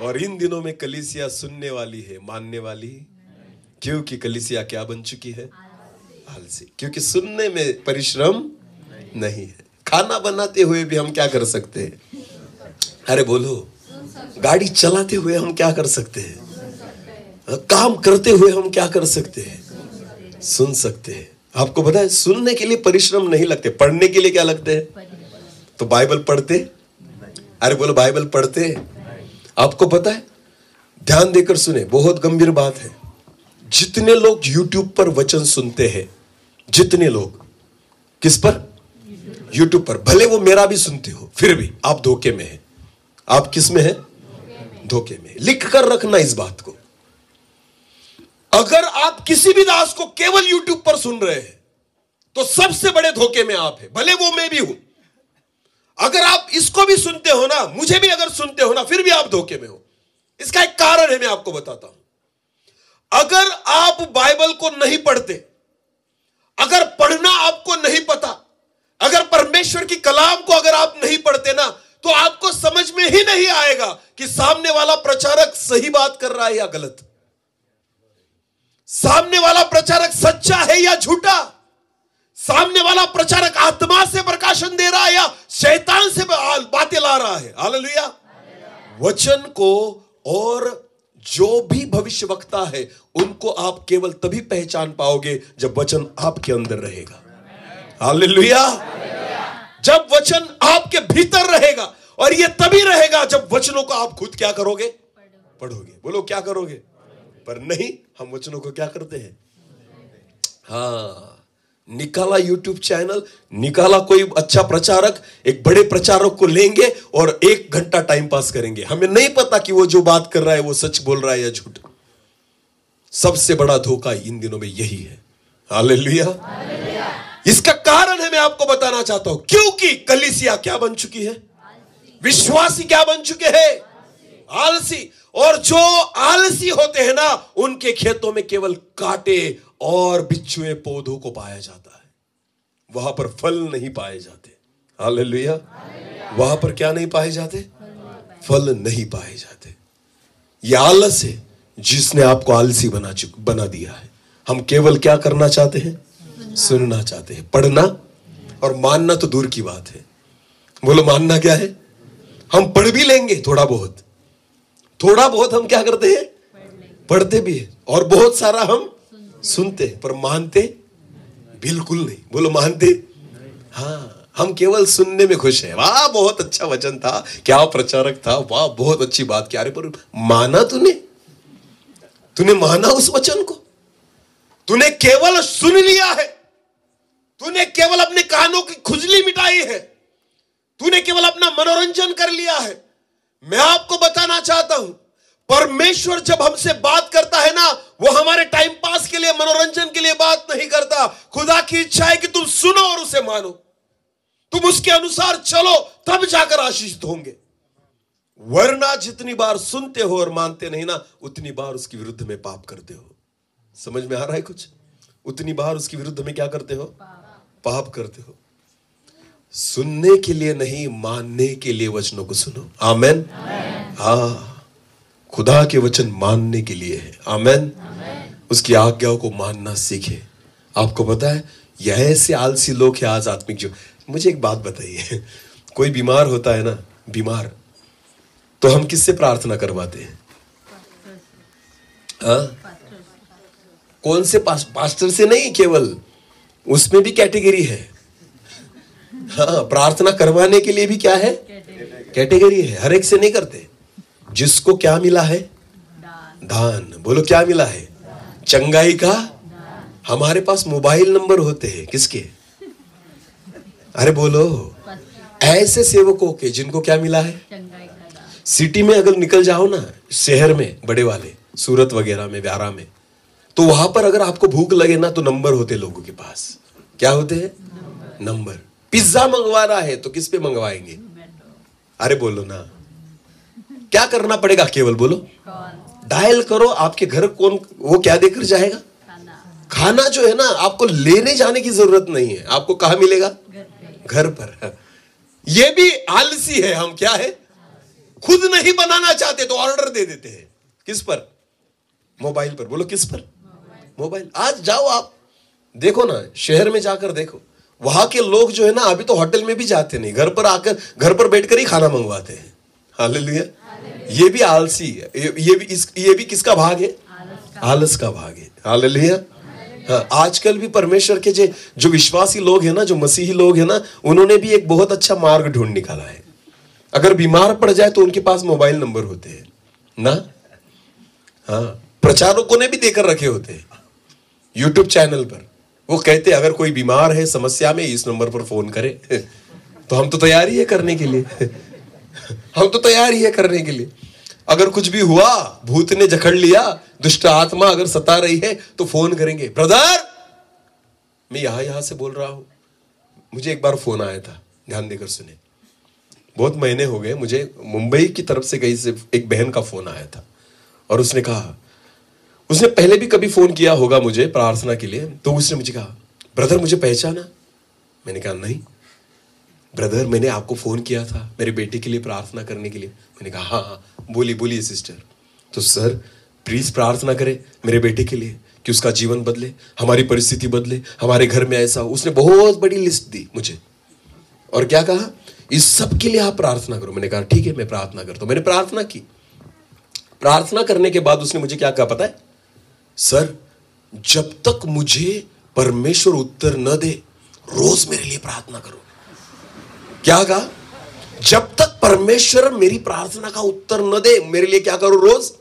और इन दिनों में कलीसिया सुनने वाली है, मानने वाली, क्योंकि कलीसिया क्या बन चुकी है? आलसी। क्योंकि सुनने में परिश्रम नहीं है। खाना बनाते हुए भी हम क्या कर सकते हैं? अरे बोलो, गाड़ी चलाते हुए हम क्या कर सकते हैं? काम करते हुए हम क्या कर सकते हैं? सुन सकते हैं। आपको पता है सुनने के लिए परिश्रम नहीं लगते, पढ़ने के लिए क्या लगते हैं? तो बाइबल पढ़ते, अरे बोलो बाइबल पढ़ते। आपको पता है, ध्यान देकर सुने, बहुत गंभीर बात है। जितने लोग YouTube पर वचन सुनते हैं, जितने लोग किस पर? YouTube पर, भले वो मेरा भी सुनते हो, फिर भी आप धोखे में हैं। आप किस में हैं? धोखे में। लिख कर रखना इस बात को। अगर आप किसी भी दास को केवल YouTube पर सुन रहे हैं तो सबसे बड़े धोखे में आप हैं, भले वो मैं भी हूं। अगर आप इसको भी सुनते हो ना, मुझे भी अगर सुनते हो ना, फिर भी आप धोखे में हो। इसका एक कारण है, मैं आपको बताता हूं। अगर आप बाइबल को नहीं पढ़ते, अगर पढ़ना आपको नहीं पता, अगर परमेश्वर की कलाम को अगर आप नहीं पढ़ते ना, तो आपको समझ में ही नहीं आएगा कि सामने वाला प्रचारक सही बात कर रहा है या गलत, सामने वाला प्रचारक सच्चा है या झूठा, सामने वाला प्रचारक आत्मा से प्रकाशन दे रहा है या शैतान से बातें ला रहा है। हालेलुया। वचन को और जो भी भविष्यवक्ता है उनको आप केवल तभी पहचान पाओगे जब वचन आपके अंदर रहेगा। हालेलुया। जब वचन आपके भीतर रहेगा, और यह तभी रहेगा जब वचनों को आप खुद क्या करोगे? पढ़ोगे। बोलो क्या करोगे? पर नहीं, हम वचनों को क्या करते हैं? हाँ, निकाला YouTube चैनल, निकाला कोई अच्छा प्रचारक, एक बड़े प्रचारक को लेंगे और 1 घंटा टाइम पास करेंगे। हमें नहीं पता कि वो जो बात कर रहा है वो सच बोल रहा है या झूठ। सबसे बड़ा धोखा इन दिनों में यही है। हालेलुया। इसका कारण है, मैं आपको बताना चाहता हूं, क्योंकि कलीसिया क्या बन चुकी है? विश्वासी क्या बन चुके हैं? आलसी। और जो आलसी होते हैं ना, उनके खेतों में केवल कांटे और बिच्छुए पौधों को पाया जाता है, वहां पर फल नहीं पाए जाते। हालेलुया। वहां पर क्या नहीं पाए जाते? फल नहीं पाए जाते। यह आलस है जिसने आपको आलसी बना दिया है। हम केवल क्या करना चाहते हैं? सुनना चाहते हैं। पढ़ना और मानना तो दूर की बात है। बोलो मानना क्या है? हम पढ़ भी लेंगे थोड़ा बहुत हम क्या करते हैं? पढ़ते भी हैं, और बहुत सारा हम सुनते हैं, पर मानते बिल्कुल नहीं। बोलो मानते? हाँ, हम केवल सुनने में खुश हैं। वाह बहुत अच्छा वचन था, क्या प्रचारक था, वाह बहुत अच्छी बात की। अरे पर माना तूने माना उस वचन को? तूने केवल सुन लिया है, तूने केवल अपने कानों की खुजली मिटाई है, तूने केवल अपना मनोरंजन कर लिया है। मैं आपको बताना चाहता हूं, परमेश्वर जब हमसे बात करता है ना, वो हमारे टाइम पास के लिए, मनोरंजन के लिए बात नहीं करता। खुदा की इच्छा है कि तुम सुनो और उसे मानो, तुम उसके अनुसार चलो, तब जाकर आशीषित होंगे। वरना जितनी बार सुनते हो और मानते नहीं ना, उतनी बार उसके विरुद्ध में पाप करते हो। समझ में आ रहा है कुछ? उतनी बार उसके विरुद्ध में क्या करते हो? पाप करते हो। सुनने के लिए नहीं, मानने के लिए वचनों को सुनो। आमेन। हाँ, खुदा के वचन मानने के लिए है। आमेन। उसकी आज्ञाओं को मानना सीखे। आपको पता है, यह ऐसे आलसी लोग हैं आज आत्मिक जो। मुझे एक बात बताइए, कोई बीमार होता है ना, बीमार, तो हम किससे प्रार्थना करवाते हैं? कौन से पास्टर से नहीं, केवल उसमें भी कैटेगरी है। हाँ, प्रार्थना करवाने के लिए भी क्या है? कैटेगरी है। हर एक से नहीं करते। जिसको क्या मिला है? दान। बोलो क्या मिला है? चंगाई का। हमारे पास मोबाइल नंबर होते हैं किसके? अरे बोलो, ऐसे सेवकों के जिनको क्या मिला है? सिटी में अगर निकल जाओ ना, शहर में बड़े वाले, सूरत वगैरह में, व्यारा में, तो वहां पर अगर आपको भूख लगे ना तो नंबर होते लोगों के पास। क्या होते हैं? नंबर। पिज्जा मंगवाना है तो किस पे मंगवाएंगे? अरे बोलो ना, क्या करना पड़ेगा? केवल बोलो, डायल करो। आपके घर कौन वो क्या देकर जाएगा? खाना जो है ना, आपको लेने जाने की जरूरत नहीं है। आपको कहां मिलेगा? घर पर। ये भी आलसी है हम। क्या है? खुद नहीं बनाना चाहते तो ऑर्डर दे देते हैं। किस पर? मोबाइल पर। बोलो किस पर? मोबाइल। आज जाओ आप देखो ना, शहर में जाकर देखो, वहां के लोग जो है ना, अभी तो होटल में भी जाते नहीं, घर पर आकर घर पर बैठकर ही खाना मंगवाते हैं। हालेलुया। ये भी आलसी है। ये भी किसका भाग है? आलस का भाग है। हालेलुया। हाँ, आजकल भी परमेश्वर के जो विश्वासी लोग हैं ना, जो मसीही लोग हैं ना, उन्होंने भी एक बहुत अच्छा मार्ग ढूंढ निकाला है। अगर बीमार पड़ जाए तो उनके पास मोबाइल नंबर होते हैं ना। हाँ, प्रचारकों ने भी देकर रखे होते हैं यूट्यूब चैनल पर। वो कहते अगर कोई बीमार है, समस्या में, इस नंबर पर फोन करे। तो हम तो तैयार ही है करने के लिए। हम तो तैयार ही है करने के लिए। अगर कुछ भी हुआ, भूत ने जकड़ लिया, दुष्ट आत्मा अगर सता रही है, तो फोन करेंगे, ब्रदर मैं यहां से बोल रहा हूं। मुझे एक बार फोन आया था, ध्यान देकर सुने। बहुत महीने हो गए, मुझे मुंबई की तरफ से कहीं से एक बहन का फोन आया था, और उसने कहा, उसने पहले भी कभी फोन किया होगा मुझे प्रार्थना के लिए, तो उसने मुझे कहा, ब्रदर मुझे पहचाना? मैंने कहा नहीं। ब्रदर मैंने आपको फोन किया था मेरे बेटे के लिए प्रार्थना करने के लिए। मैंने कहा हाँ, बोलिए सिस्टर। तो सर प्लीज प्रार्थना करें मेरे बेटे के लिए कि उसका जीवन बदले, हमारी परिस्थिति बदले, हमारे घर में ऐसा। उसने बहुत बड़ी लिस्ट दी मुझे, और क्या कहा, इस सब के लिए आप प्रार्थना करो। मैंने कहा ठीक है, मैं प्रार्थना करता हूं। मैंने प्रार्थना की। प्रार्थना करने के बाद उसने मुझे क्या कहा पता है? सर जब तक मुझे परमेश्वर उत्तर न दे, रोज मेरे लिए प्रार्थना करो। क्या कहा? जब तक परमेश्वर मेरी प्रार्थना का उत्तर न दे, मेरे लिए क्या करो? रोज।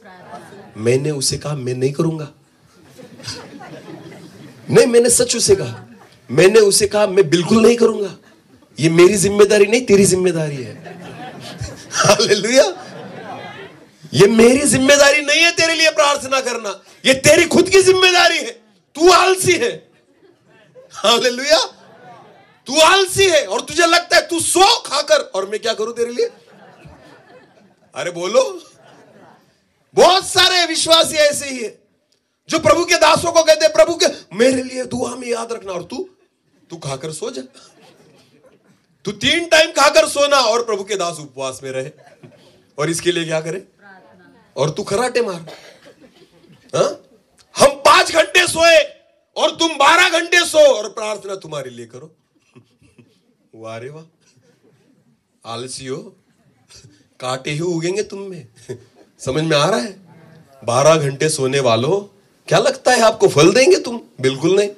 मैंने उसे कहा मैं नहीं करूंगा। नहीं, मैंने सच उसे कहा। मैंने उसे कहा मैं बिल्कुल नहीं करूंगा। ये मेरी जिम्मेदारी नहीं, तेरी जिम्मेदारी है। हालेलुया। ये मेरी जिम्मेदारी नहीं है तेरे लिए प्रार्थना करना, ये तेरी खुद की जिम्मेदारी है। तू आलसी है। हालेलुया। तू आलसी है और तुझे लगता है तू सो खाकर और मैं क्या करूं तेरे लिए? अरे बोलो। बहुत सारे विश्वासी ऐसे ही है जो प्रभु के दासों को कहते हैं, प्रभु के मेरे लिए दुआ में याद रखना, और तू खाकर सो जा। तू 3 टाइम खाकर सोना और प्रभु के दास उपवास में रहे, और इसके लिए क्या करे? और तू खराटे मार। हाँ? हम 5 घंटे सोए और तुम 12 घंटे सो और प्रार्थना तुम्हारे लिए करो। वाह रे वाह, आलसी हो, कांटे ही उगेंगे तुम में। समझ में आ रहा है? 12 घंटे सोने वालों, क्या लगता है आपको फल देंगे तुम? बिल्कुल नहीं।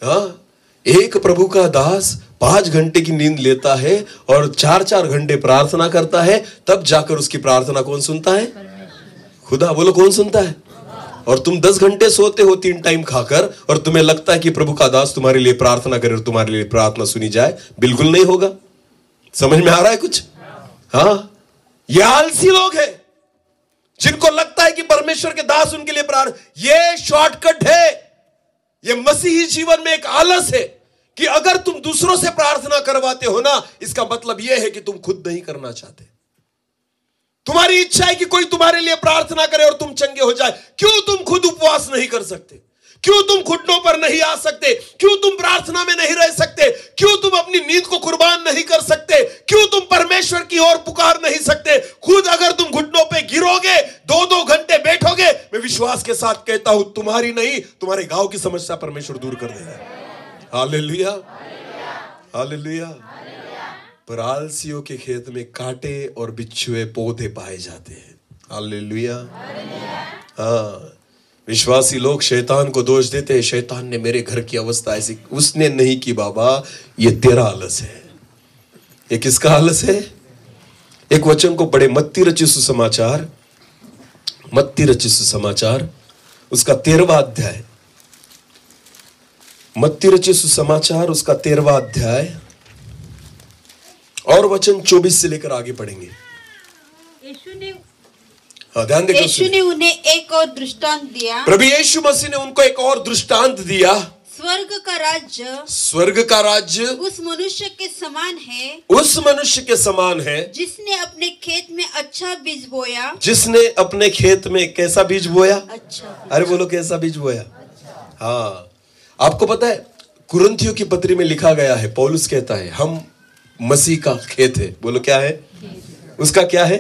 हाँ, एक प्रभु का दास 5 घंटे की नींद लेता है और 4-4 घंटे प्रार्थना करता है, तब जाकर उसकी प्रार्थना कौन सुनता है? खुदा। बोलो कौन सुनता है? और तुम 10 घंटे सोते हो 3 टाइम खाकर, और तुम्हें लगता है कि प्रभु का दास तुम्हारे लिए प्रार्थना करे और तुम्हारे लिए प्रार्थना सुनी जाए? बिल्कुल नहीं होगा। समझ में आ रहा है कुछ? हाँ, ये आलसी लोग हैं जिनको लगता है कि परमेश्वर के दास उनके लिए प्रार्थना। ये शॉर्टकट है। ये मसीही जीवन में एक आलस है कि अगर तुम दूसरों से प्रार्थना करवाते हो ना, इसका मतलब यह है कि तुम खुद नहीं करना चाहते। तुम्हारी इच्छा है कि कोई तुम्हारे लिए प्रार्थना करे और तुम चंगे हो जाए। क्यों तुम खुद उपवास नहीं कर सकते? क्यों तुम घुटनों पर नहीं आ सकते? क्यों तुम प्रार्थना में नहीं रह सकते? क्यों तुम अपनी नींद को कुर्बान नहीं कर सकते? क्यों तुम परमेश्वर की ओर पुकार नहीं सकते? खुद अगर तुम घुटनों पे गिरोगे, 2-2 घंटे बैठोगे, मैं विश्वास के साथ कहता हूं, तुम्हारी नहीं, तुम्हारे गांव की समस्या परमेश्वर दूर कर देगा। Hallelujah, hallelujah. पर आलसियों के खेत में कांटे और बिच्छुए पौधे पाए जाते हैं। हालेलुया। हाँ, विश्वासी लोग शैतान को दोष देते हैं, शैतान ने मेरे घर की अवस्था ऐसी। उसने नहीं की बाबा, ये तेरा आलस है। ये किसका आलस है? एक वचन को पढ़े, मत्ती रचित सुसमाचार, मत्ती रचित सुसमाचार उसका 13वां अध्याय, मत्ती रचित सुसमाचार उसका 13वां अध्याय और वचन 24 से लेकर आगे पढ़ेंगे। ध्यान देखो, यीशु ने उन्हें एक और दृष्टांत दिया। प्रभु यीशु मसीह ने उनको एक और दृष्टांत दिया। स्वर्ग का राज्य, स्वर्ग का राज्य उस मनुष्य के समान है, उस मनुष्य के समान है जिसने अपने खेत में अच्छा बीज बोया। जिसने अपने खेत में कैसा बीज बोया? अच्छा। अरे बोलो, कैसा बीज बोया? हाँ, आपको पता है कुरिन्थियों की पत्री में लिखा गया है, पौलुस कहता है हम मसीह का खेत है। बोलो क्या है? उसका क्या है?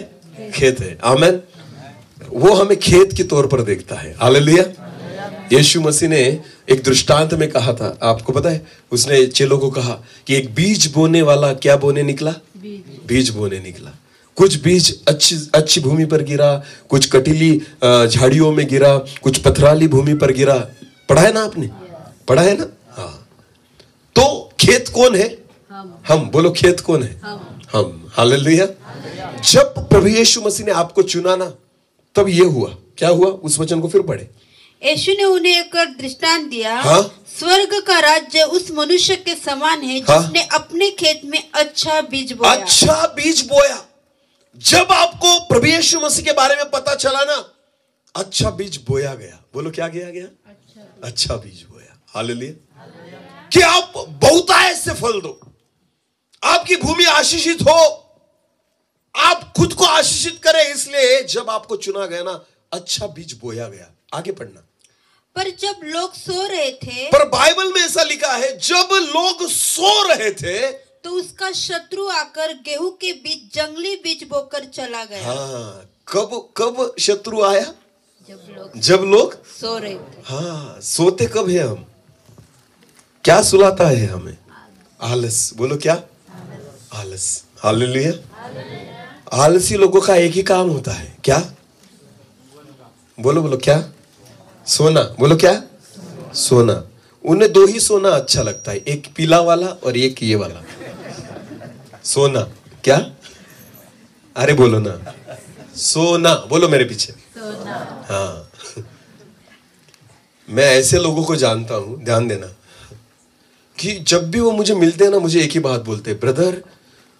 खेत है। आमीन। वो हमें खेत के तौर पर देखता है। हालेलुया। यीशु मसीह ने एक दृष्टांत में कहा था, आपको पता है, उसने चेलों को कहा कि एक बीज बोने वाला क्या बोने निकला? बीज बोने निकला। कुछ बीज अच्छी भूमि पर गिरा, कुछ कटीली झाड़ियों में गिरा, कुछ पथराली भूमि पर गिरा। पढ़ा है ना आपने? पढ़ा है ना? हाँ। तो खेत कौन है? हम। बोलो, खेत कौन है? हम। हालेलुया। जब प्रभु यीशु मसीह ने आपको चुना ना, तब ये हुआ। क्या हुआ? उस वचन को फिर पढ़े। यीशु ने उन्हें एक और दृष्टांत दिया। हाँ? स्वर्ग का राज्य उस मनुष्य के समान है जिसने अपने खेत में अच्छा बीज बोया। अच्छा बीज बोया। जब आपको प्रभु यीशु मसीह के बारे में पता चला ना, अच्छा बीज बोया गया। बोलो क्या किया गया? अच्छा बीज बोया। हालेलुया। कि आप बहुतायत से फल दो, आपकी भूमि आशीषित हो, आप खुद को आशीषित करें। इसलिए जब आपको चुना गया ना, अच्छा बीज बोया गया। आगे पढ़ना। पर जब लोग सो रहे थे, पर बाइबल में ऐसा लिखा है, जब लोग सो रहे थे तो उसका शत्रु आकर गेहूं के बीच जंगली बीज बोकर चला गया। हाँ, कब शत्रु आया? जब लोग सो रहे थे। हाँ, सोते कब है हम? क्या सुलाता है हमें? आलस। बोलो क्या? आलस। हालेलुया। आलसी लोगों का एक ही काम होता है, क्या? बोलो क्या? सोना। बोलो क्या? सोना। उन्हें दो ही सोना अच्छा लगता है, एक पीला वाला और एक ये वाला। सोना। क्या? अरे बोलो ना, सोना। बोलो मेरे पीछे। सोना। हाँ। मैं ऐसे लोगों को जानता हूं, ध्यान देना, कि जब भी वो मुझे मिलते हैं ना, मुझे एक ही बात बोलते हैं, ब्रदर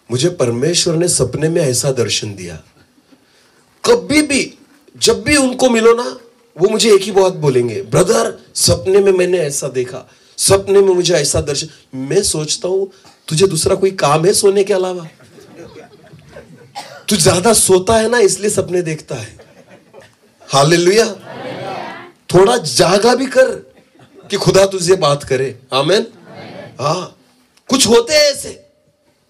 मुझे परमेश्वर ने सपने में ऐसा दर्शन दिया। कभी भी जब भी उनको मिलो ना, वो मुझे एक ही बात बोलेंगे, ब्रदर सपने में मैंने ऐसा देखा, सपने में मुझे ऐसा दर्शन। मैं सोचता हूं तुझे दूसरा कोई काम है सोने के अलावा? तू ज्यादा सोता है ना, इसलिए सपने देखता है। हालेलुया। थोड़ा जागा भी कर कि खुदा तुझे बात करे। आमीन। हाँ, कुछ होते हैं ऐसे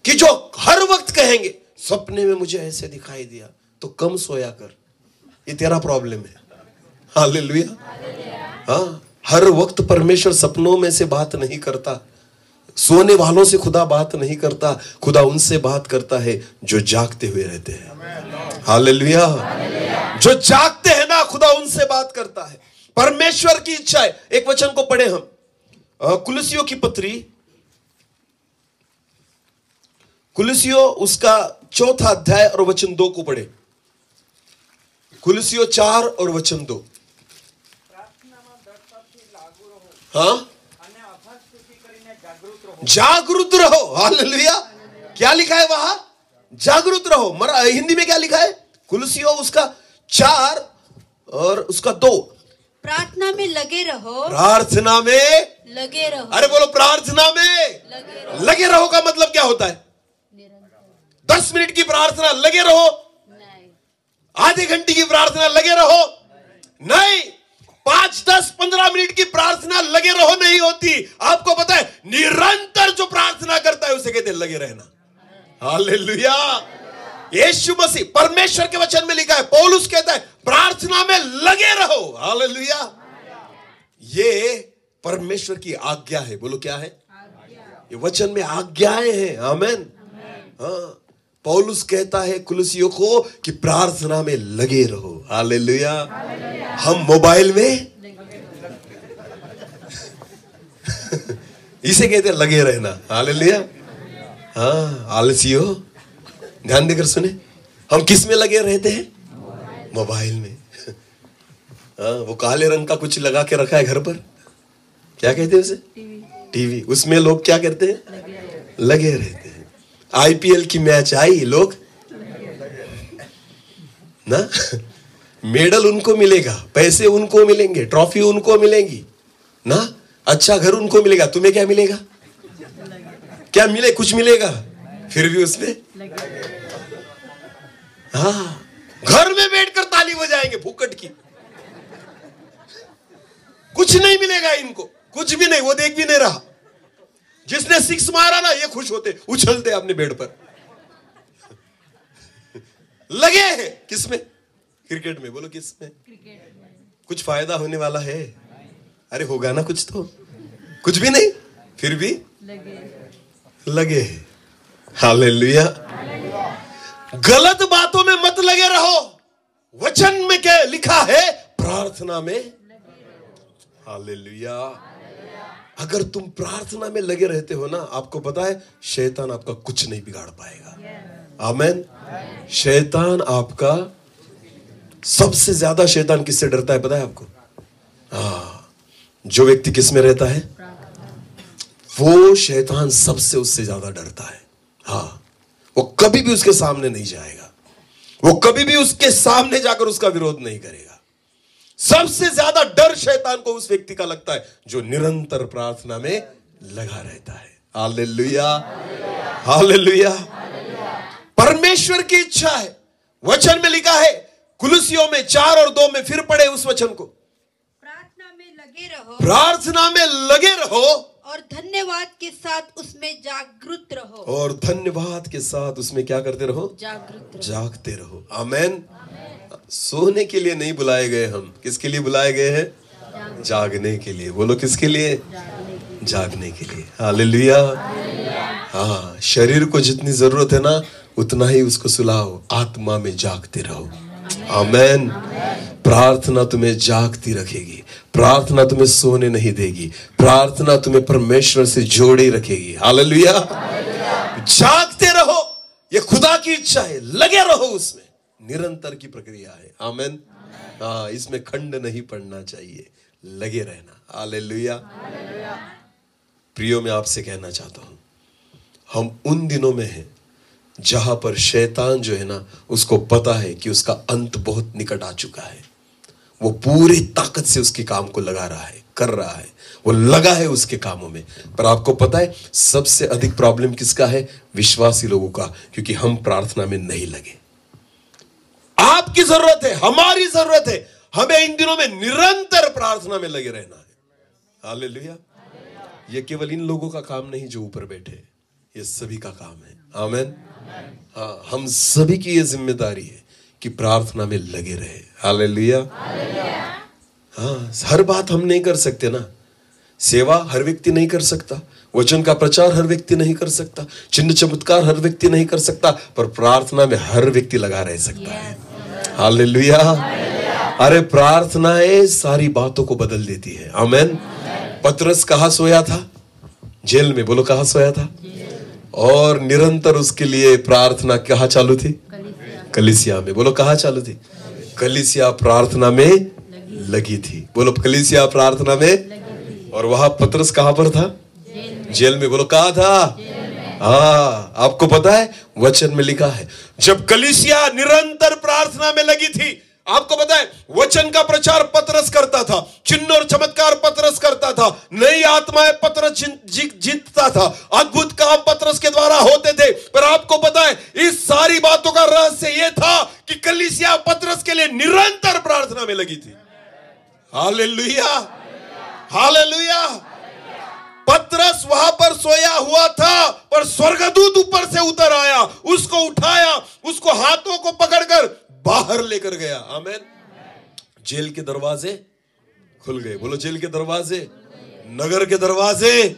कि जो हर वक्त कहेंगे सपने में मुझे ऐसे दिखाई दिया। तो कम सोया कर, ये तेरा प्रॉब्लम है। हालेलुया। हाँ, हर वक्त परमेश्वर सपनों में से बात नहीं करता। सोने वालों से खुदा बात नहीं करता, खुदा उनसे बात करता है जो जागते हुए रहते हैं। हालेलुया। जो जागते हैं ना, खुदा उनसे बात करता है। परमेश्वर की इच्छा है। एक वचन को पढ़े हम, कुलुसियों की पत्री, कुलुसियों उसका 4 अध्याय और वचन 2 को पढ़े। कुलुसियों 4 और वचन 2। हाँ, जागरूक रहो। हालेलुया। क्या लिखा है वहां? जागरूक रहो। हिंदी में क्या लिखा है? कुलुसियों उसका 4 और उसका 2। प्रार्थना में लगे रहो। प्रार्थना में लगे रहो। अरे बोलो, प्रार्थना में लगे रहो का मतलब क्या होता है? 10 मिनट की प्रार्थना लगे रहो? आधे घंटे की प्रार्थना लगे रहो? नहीं। 5, 10, 15 मिनट की प्रार्थना लगे रहो नहीं होती। आपको पता है, निरंतर जो प्रार्थना करता है उसे कहते हैं लगे रहना। हालेलुया। यीशु मसीह, परमेश्वर के वचन में लिखा है, पौलुस कहता है प्रार्थना में लगे रहो। हालेलुया। ये परमेश्वर की आज्ञा है। बोलो क्या है? ये वचन में आज्ञाएं हैं। आमीन। हाँ, पौलुस कहता है कुलुसियों को कि प्रार्थना में लगे रहो। हालेलुया। हम मोबाइल में इसे कहते हैं लगे रहना। हालेलुया। हाँ, आलसी हो। ध्यान देकर सुने, हम किस में लगे रहते हैं? मोबाइल में। हाँ, वो काले रंग का कुछ लगा के रखा है घर पर, क्या कहते हैं उसे? टीवी। उसमें लोग क्या करते हैं? लगे रहते हैं। आईपीएल की मैच आई, लोग ना, मेडल उनको मिलेगा, पैसे उनको मिलेंगे, ट्रॉफी उनको मिलेंगी ना, अच्छा घर उनको मिलेगा। तुम्हें क्या मिलेगा? क्या मिले? कुछ मिलेगा, फिर भी उसमें हाँ, घर में बैठकर ताली बजाएंगे फुकट की, कुछ नहीं मिलेगा इनको, कुछ भी नहीं। वो देख भी नहीं रहा, जिसने सिक्स मारा ना ये खुश होते, उछलते अपने बेड पर। लगे हैं किसमें? क्रिकेट में। बोलो किसमें? कुछ फायदा होने वाला है? अरे होगा ना कुछ तो, कुछ भी नहीं, फिर भी लगे हैं। हालेलुया। गलत बातों में मत लगे रहो। वचन में क्या लिखा है? प्रार्थना में। हालेलुया। अगर तुम प्रार्थना में लगे रहते हो ना, आपको पता है शैतान आपका कुछ नहीं बिगाड़ पाएगा। आमेन। शैतान आपका, सबसे ज्यादा शैतान किससे डरता है पता है आपको? हाँ, जो व्यक्ति किस में रहता है, वो शैतान सबसे उससे ज्यादा डरता है। हाँ, वो कभी भी उसके सामने नहीं जाएगा, वो कभी भी उसके सामने जाकर उसका विरोध नहीं करेगा। सबसे ज्यादा डर शैतान को उस व्यक्ति का लगता है जो निरंतर प्रार्थना में लगा रहता है। Hallelujah, hallelujah. परमेश्वर की इच्छा है, वचन में लिखा है, कुलुसियों में 4 और 2 में, फिर पढ़े उस वचन को। प्रार्थना में लगे रहो, प्रार्थना में लगे रहो, और धन्यवाद के साथ उसमें जागृत रहो। और धन्यवाद के साथ उसमें क्या करते रहो? जागृत रहो, जागते रहो। आमेन। सोने के लिए नहीं बुलाए गए हम, किसके लिए बुलाए गए हैं? जागने के लिए। बोलो किसके लिए? जागने के लिए। हालेलुया। हाँ, शरीर को जितनी जरूरत है ना उतना ही उसको सुलाओ, आत्मा में जागते रहो। आमेन। प्रार्थना तुम्हें जागती रखेगी, प्रार्थना तुम्हें सोने नहीं देगी, प्रार्थना तुम्हें परमेश्वर से जोड़े रखेगी। हालेलुया। जागते रहो, ये खुदा की इच्छा है, लगे रहो उसमें, निरंतर की प्रक्रिया है। आमेन। हाँ, इसमें खंड नहीं पड़ना चाहिए, लगे रहना। हालेलुया। प्रियो, मैं आपसे कहना चाहता हूं, हम उन दिनों में हैं जहां पर शैतान जो है ना, उसको पता है कि उसका अंत बहुत निकट आ चुका है। वो पूरी ताकत से उसके काम को लगा रहा है, कर रहा है, वो लगा है उसके कामों में। पर आपको पता है सबसे अधिक प्रॉब्लम किसका है? विश्वासी लोगों का, क्योंकि हम प्रार्थना में नहीं लगे। आपकी जरूरत है, हमारी जरूरत है, हमें इन दिनों में निरंतर प्रार्थना में लगे रहना है। हालेलुया। ये केवल इन लोगों का काम नहीं जो ऊपर बैठे, ये सभी का काम है। आमेन। हाँ, हम सभी की ये जिम्मेदारी है कि प्रार्थना में लगे रहे। हालेलुया। हाँ, हर बात हम नहीं कर सकते ना, सेवा हर व्यक्ति नहीं कर सकता, वचन का प्रचार हर व्यक्ति नहीं कर सकता, चिन्ह चमत्कार हर व्यक्ति नहीं कर सकता, पर प्रार्थना में हर व्यक्ति लगा रह सकता है। हालेलुया। अरे प्रार्थनाएं सारी बातों को बदल देती है। आमेन। पतरस कहाँ सोया था? जेल में। बोलो कहाँ सोया था? और निरंतर उसके लिए प्रार्थना कहाँ चालू थी? कलीसिया में। बोलो कहाँ चालू थी? कलीसिया प्रार्थना में लगी थी। बोलो कलीसिया प्रार्थना में। और वहां पतरस कहां पर था? जेल में। बोलो कहां था? हाँ, आपको पता है वचन में लिखा है, जब कलीसिया निरंतर प्रार्थना में लगी थी, आपको पता है वचन का प्रचार पतरस करता था, चिन्ह और चमत्कार पतरस करता था, नई आत्माएं पतरस जीतता था, अद्भुत काम पतरस के द्वारा होते थे। पर आपको पता है इस सारी बातों का रहस्य यह था कि कलीसिया पतरस के लिए निरंतर प्रार्थना में लगी थी। Hallelujah, hallelujah. पतरस वहां पर सोया हुआ था, पर स्वर्गदूत ऊपर से उतर आया, उसको उठाया, उसको हाथों को पकड़कर बाहर लेकर गया। आमेन। जेल के दरवाजे खुल गए। बोलो जेल के दरवाजे, नगर के दरवाजे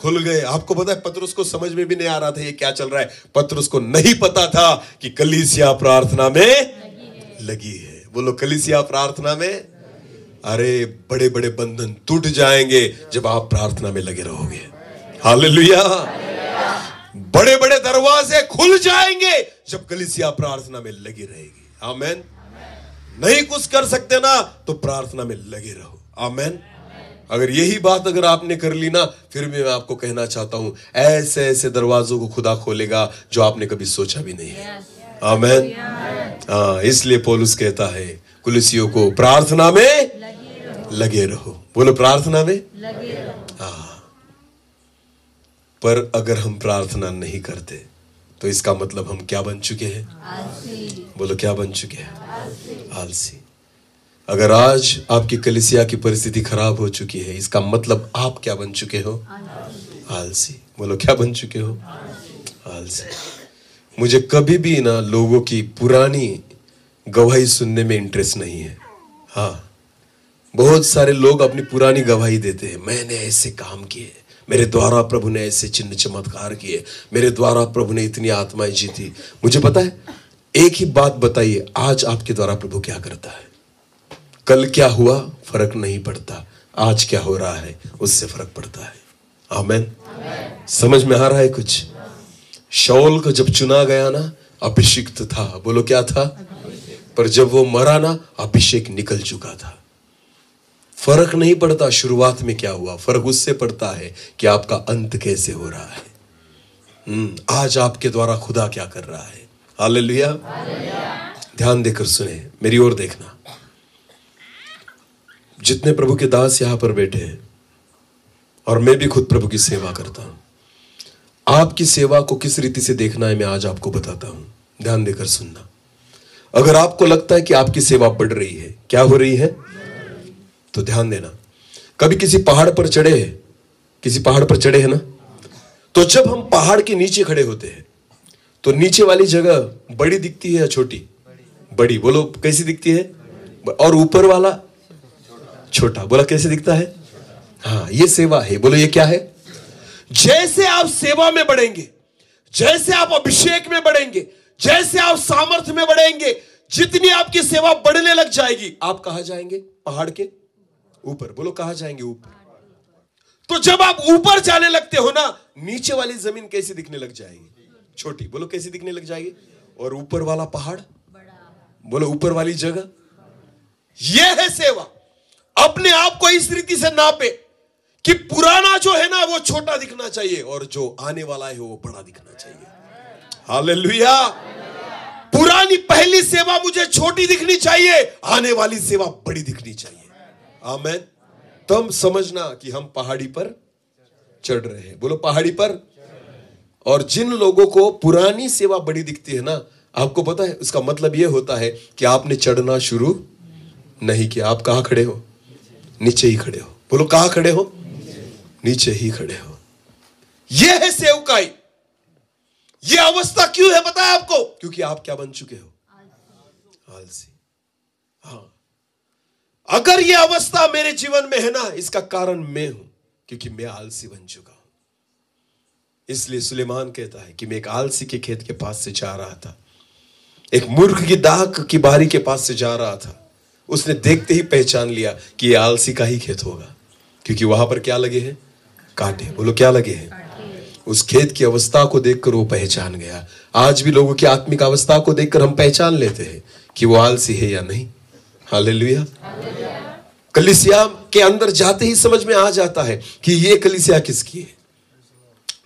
खुल गए। आपको पता है पतरस को समझ में भी नहीं आ रहा था ये क्या चल रहा है। पतरस को नहीं पता था कि कलीसिया प्रार्थना में लगी है। बोलो कलीसिया प्रार्थना में। अरे बड़े बड़े बंधन टूट जाएंगे जब आप प्रार्थना में लगे रहोगे। हालेलुया। बड़े बड़े दरवाजे खुल जाएंगे जब कलीसिया प्रार्थना में लगी रहेगी। आमेन। नहीं कुछ कर सकते ना तो प्रार्थना में लगे रहो। आमेन। अगर यही बात अगर आपने कर ली ना, फिर भी मैं आपको कहना चाहता हूं, ऐसे ऐसे दरवाजों को खुदा खोलेगा जो आपने कभी सोचा भी नहीं है। आमेन। हाँ, इसलिए पौलुस कहता है कुलिसियों को, प्रार्थना में लगे रहो। बोलो, प्रार्थना में लगे रहो। हाँ, पर अगर हम प्रार्थना नहीं करते तो इसका मतलब हम क्या बन चुके हैं? आलसी। बोलो, क्या बन चुके हैं? आलसी। अगर आज आपकी कलीसिया की परिस्थिति खराब हो चुकी है, इसका मतलब आप क्या बन चुके हो? आलसी। बोलो, क्या बन चुके हो? आलसी। मुझे कभी भी ना लोगों की पुरानी गवाही सुनने में इंटरेस्ट नहीं है। हाँ, बहुत सारे लोग अपनी पुरानी गवाही देते हैं, मैंने ऐसे काम किए, मेरे द्वारा प्रभु ने ऐसे चिन्ह चमत्कार किए, मेरे द्वारा प्रभु ने इतनी आत्माएं जीती। मुझे पता है, एक ही बात बताइए, आज आपके द्वारा प्रभु क्या करता है? कल क्या हुआ फर्क नहीं पड़ता, आज क्या हो रहा है उससे फर्क पड़ता है। आमेन। समझ में आ रहा है कुछ? शाऊल को जब चुना गया ना, अभिषिक्त था। बोलो, क्या था? पर जब वो मरा ना, अभिषेक निकल चुका था। फर्क नहीं पड़ता शुरुआत में क्या हुआ, फर्क उससे पड़ता है कि आपका अंत कैसे हो रहा है। आज आपके द्वारा खुदा क्या कर रहा है। हालेलुया। ध्यान देकर सुने, मेरी ओर देखना। जितने प्रभु के दास यहां पर बैठे हैं, और मैं भी खुद प्रभु की सेवा करता हूं, आपकी सेवा को किस रीति से देखना है मैं आज आपको बताता हूं। ध्यान देकर सुनना। अगर आपको लगता है कि आपकी सेवा बढ़ रही है, क्या हो रही है, तो ध्यान देना। कभी किसी पहाड़ पर चढ़े हैं, किसी पहाड़ पर चढ़े हैं ना, तो जब हम पहाड़ के नीचे खड़े होते हैं तो नीचे वाली जगह बड़ी दिखती है या छोटी? बड़ी। बोलो, कैसी दिखती है? और ऊपर वाला छोटा। बोला, कैसे दिखता है? हाँ, ये सेवा है। बोलो, ये क्या है? जैसे आप सेवा में बढ़ेंगे, जैसे आप अभिषेक में बढ़ेंगे, जैसे आप सामर्थ्य में बढ़ेंगे, जितनी आपकी सेवा बढ़ने लग जाएगी, आप कहां जाएंगे? पहाड़ के ऊपर। बोलो, कहां जाएंगे? ऊपर। तो जब आप ऊपर जाने लगते हो ना, नीचे वाली जमीन कैसी दिखने लग जाएगी? छोटी। बोलो, कैसी दिखने लग जाएगी? और ऊपर वाला पहाड़? बोलो, ऊपर वाली जगह। यह है सेवा। अपने आप को इस रीति से नापे कि पुराना जो है ना वो छोटा दिखना चाहिए, और जो आने वाला है वो बड़ा दिखना चाहिए। हालेलुया। पुरानी पहली सेवा मुझे छोटी दिखनी चाहिए, आने वाली सेवा बड़ी दिखनी चाहिए। आमेन। तब समझना कि हम पहाड़ी पर चढ़ रहे हैं। बोलो, पहाड़ी पर। और जिन लोगों को पुरानी सेवा बड़ी दिखती है ना, आपको पता है उसका मतलब यह होता है कि आपने चढ़ना शुरू नहीं किया। आप कहां खड़े हो? नीचे ही खड़े हो। बोलो, कहां खड़े हो? नीचे ही खड़े हो। यह है सेवकाई। यह अवस्था क्यों है पता है आपको? क्योंकि आप क्या बन चुके हो? आलसी। हाँ, अगर यह अवस्था मेरे जीवन में है ना, इसका कारण मैं हूं, क्योंकि मैं आलसी बन चुका हूं। इसलिए सुलेमान कहता है कि मैं एक आलसी के खेत के पास से जा रहा था, एक मूर्ख की दाख की बारी के पास से जा रहा था। उसने देखते ही पहचान लिया कि यह आलसी का ही खेत होगा, क्योंकि वहां पर क्या लगे हैं? कांटे। बोलो, क्या लगे हैं? उस खेत की अवस्था को देखकर वो पहचान गया। आज भी लोगों की आत्मिक अवस्था को देखकर हम पहचान लेते हैं कि वो आलसी है या नहीं। हालेलुया। कलीसिया के अंदर जाते ही समझ में आ जाता है कि ये कलीसिया किसकी है।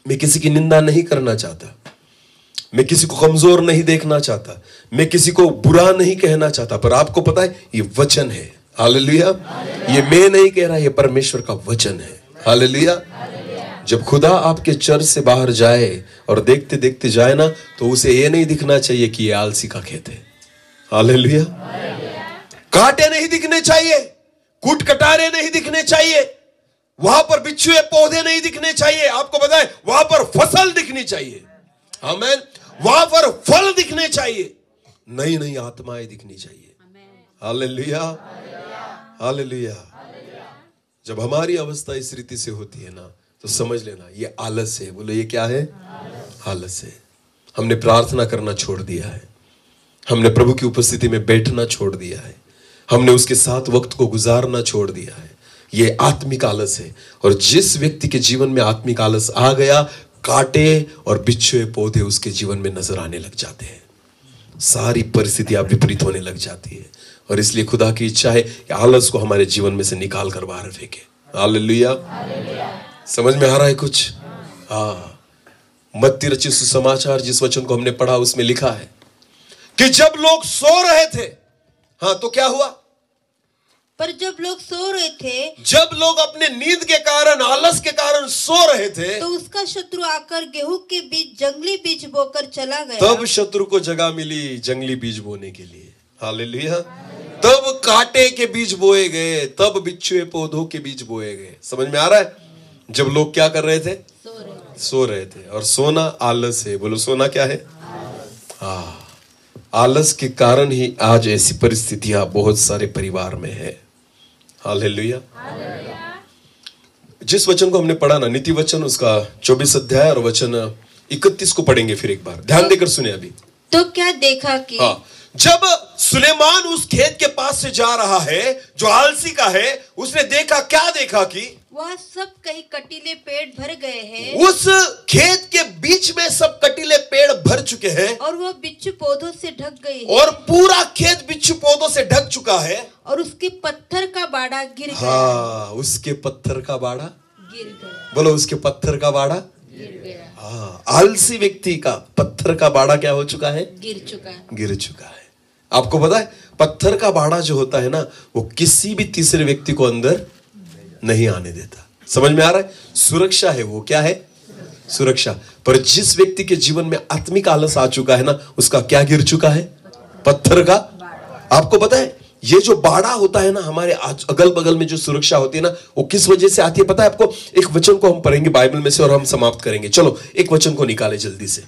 मैं किसी की निंदा नहीं करना चाहता, मैं किसी को कमजोर नहीं देखना चाहता, मैं किसी को बुरा नहीं कहना चाहता, पर आपको पता है ये वचन है। हालेलुया। ये मैं नहीं कह रहा, ये परमेश्वर का वचन है। हालेलुया। जब खुदा आपके चर्च से बाहर जाए और देखते देखते जाए ना, तो उसे ये नहीं दिखना चाहिए कि ये आलसी का खेत है। हालेलुया। कांटे नहीं दिखने चाहिए, कूट कटारे नहीं दिखने चाहिए, वहां पर बिच्छुए पौधे नहीं दिखने चाहिए। आपको पता है वहां पर फसल दिखनी चाहिए। आमीन। वहां पर फल दिखने चाहिए, नई नई आत्माएं दिखनी चाहिए। हालेलुया। हालेलुया। जब हमारी अवस्था इस रीति से होती है ना, तो समझ लेना ये आलस है। बोलो, ये क्या है? आलस है। हमने प्रार्थना करना छोड़ दिया है, हमने प्रभु की उपस्थिति में बैठना छोड़ दिया है, हमने उसके साथ वक्त को गुजारना छोड़ दिया है। ये आत्मिक आलस है। और जिस व्यक्ति के जीवन में आत्मिक आलस आ गया, कांटे और बिच्छुए पौधे उसके जीवन में नजर आने लग जाते हैं, सारी परिस्थितियां विपरीत होने लग जाती है। और इसलिए खुदा की इच्छा है कि आलस को हमारे जीवन में से निकाल कर बाहर फेंके। हालेलुया। समझ में आ रहा है कुछ? हाँ, मत्ती रचित सुसमाचार जिस वचन को हमने पढ़ा उसमें लिखा है कि जब लोग सो रहे थे, हाँ तो क्या हुआ? पर जब लोग सो रहे थे, जब लोग अपने नींद के कारण, आलस के कारण सो रहे थे, तो उसका शत्रु आकर गेहूं के बीच जंगली बीज बोकर चला गया। तब शत्रु को जगह मिली जंगली बीज बोने के लिए। हालेलुया। तब कांटे के बीज बोए गए, तब बिच्छुए पौधों के बीज बोए गए। समझ में आ रहा है? जब लोग क्या कर रहे थे? सो रहे थे। और सोना आलस है। बोलो, सोना क्या है? हाँ, आलस के कारण ही आज ऐसी परिस्थितियां बहुत सारे परिवार में है। हालेलुया। जिस वचन को हमने पढ़ा ना, नीति वचन, उसका 24 अध्याय और वचन 31 को पढ़ेंगे फिर एक बार, ध्यान देकर सुने अभी। तो क्या देखा कि हाँ, जब सुलेमान उस खेत के पास से जा रहा है जो आलसी का है, उसने देखा, क्या देखा कि वह सब कहीं कटीले पेड़ भर गए हैं, उस खेत के बीच में सब कटीले पेड़ भर चुके हैं, और वह बिच्छू पौधों से ढक गई है, और पूरा खेत बिच्छू पौधों से ढक चुका है, और उसके पत्थर का बाड़ा गिर गया। हाँ, उसके पत्थर का बाड़ा गिर गया। बोलो, उसके पत्थर का बाड़ा गिर गया। हाँ, आलसी व्यक्ति का पत्थर का बाड़ा क्या हो चुका है? गिर चुका है। गिर चुका है। आपको पता है, पत्थर का बाड़ा जो होता है ना, वो किसी भी तीसरे व्यक्ति को अंदर नहीं आने देता। समझ में आ रहा है? सुरक्षा है वो। क्या है? सुरक्षा। पर जिस व्यक्ति के जीवन में आत्मिक आलस आ चुका है ना, उसका क्या गिर चुका है? पत्थर का। आपको पता है, ये जो बाड़ा होता है ना, हमारे अगल बगल में जो सुरक्षा होती है ना, वो किस वजह से आती है पता है आपको? एक वचन को हम पढ़ेंगे बाइबल में से और हम समाप्त करेंगे। चलो एक वचन को निकाले जल्दी से।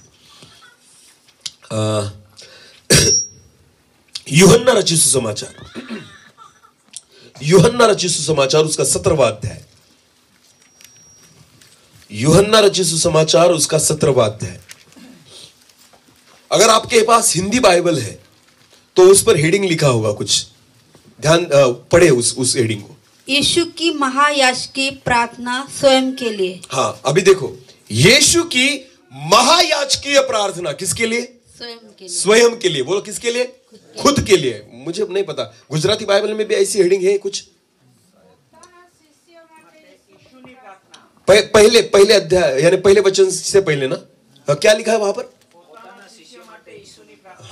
यूहन्ना रचित सुसमाचार, यूहन्ना रचित सुसमाचार उसका 17वां अध्याय। यूहन्ना रचित सुसमाचार उसका 17वां अध्याय। अगर आपके पास हिंदी बाइबल है तो उस पर हेडिंग लिखा होगा कुछ, ध्यान पढ़े उस हेडिंग को। यीशु की महायाजकी प्रार्थना स्वयं के लिए। हाँ, अभी देखो, यीशु की महायाजकीय प्रार्थना किसके लिए? स्वयं के लिए। स्वयं के लिए। बोलो, किसके लिए? खुद के लिए। मुझे नहीं पता, गुजराती बाइबल में भी ऐसी हेडिंग है कुछ? पहले अध्याय यानी पहले वचन से पहले ना, क्या लिखा है वहां पर?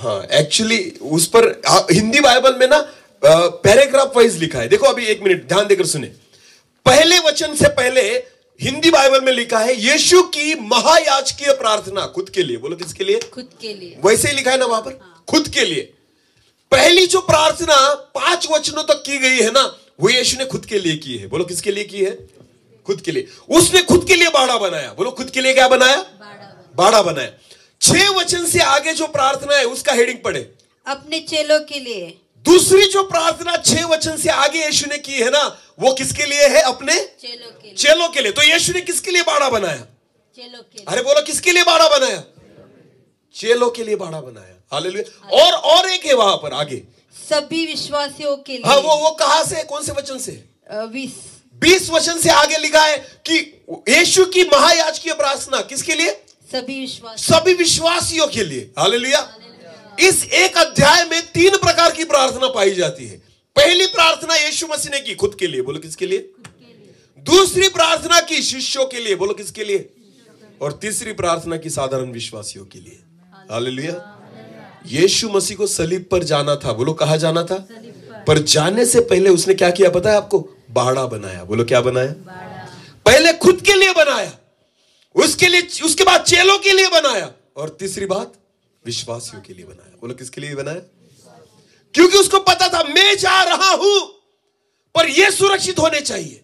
हाँ, एक्चुअली उस पर हिंदी बाइबल में ना पैराग्राफ वाइज लिखा है। देखो अभी एक मिनट ध्यान देकर सुने। पहले वचन से पहले हिंदी बाइबल में लिखा है यीशु की महायाजकीय प्रार्थना खुद के लिए। बोलो, किसके लिए? खुद के लिए। वैसे ही लिखा है ना वहां पर, खुद के लिए। पहली जो प्रार्थना 5 वचनों तक की गई है ना, वो यीशु ने खुद के लिए की है। बोलो, किसके लिए की है? खुद के लिए। उसने खुद के लिए बाड़ा बनाया। बोलो, खुद के लिए क्या बनाया? बाड़ा बनाया। 6 वचन से आगे जो प्रार्थना है उसका हेडिंग पढ़े, अपने चेलों के लिए। दूसरी जो प्रार्थना 6 वचन से आगे यीशु ने की है ना, वो किसके लिए है? अपने चेलों के लिए। तो यीशु ने किसके लिए बाड़ा बनाया? चेलों के लिए। अरे बोलो, किसके लिए बाड़ा बनाया? चेलों के लिए बाड़ा बनाया। हालेलुया। और एक है वहां पर आगे, सभी विश्वासियों के लिए। हाँ, वो कहां से, कौन से वचन से? 20 वचन से आगे लिखा है कि यीशु की महायाजकीय प्रार्थना किसके लिए? सभी विश्वासियों के लिए। हालेलुया। इस एक अध्याय में 3 प्रकार की प्रार्थना पाई जाती है। पहली प्रार्थना यीशु मसीह ने की खुद के लिए। बोलो, किसके लिए? दूसरी प्रार्थना की शिष्यों के लिए। बोलो, किसके लिए? और तीसरी प्रार्थना की साधारण विश्वासियों के लिए। हालेलुया। यीशु मसीह को सलीब पर जाना था। बोलो, कहां जाना था? पर जाने से पहले उसने क्या किया पता है आपको? बाड़ा बनाया। बोलो, क्या बनाया? पहले खुद के लिए बनाया, उसके बाद चेलों के लिए बनाया, और तीसरी बात विश्वासियों के लिए बनाया। बोलो, किसके लिए बनाया? क्योंकि उसको पता था मैं जा रहा हूं पर ये सुरक्षित होने चाहिए,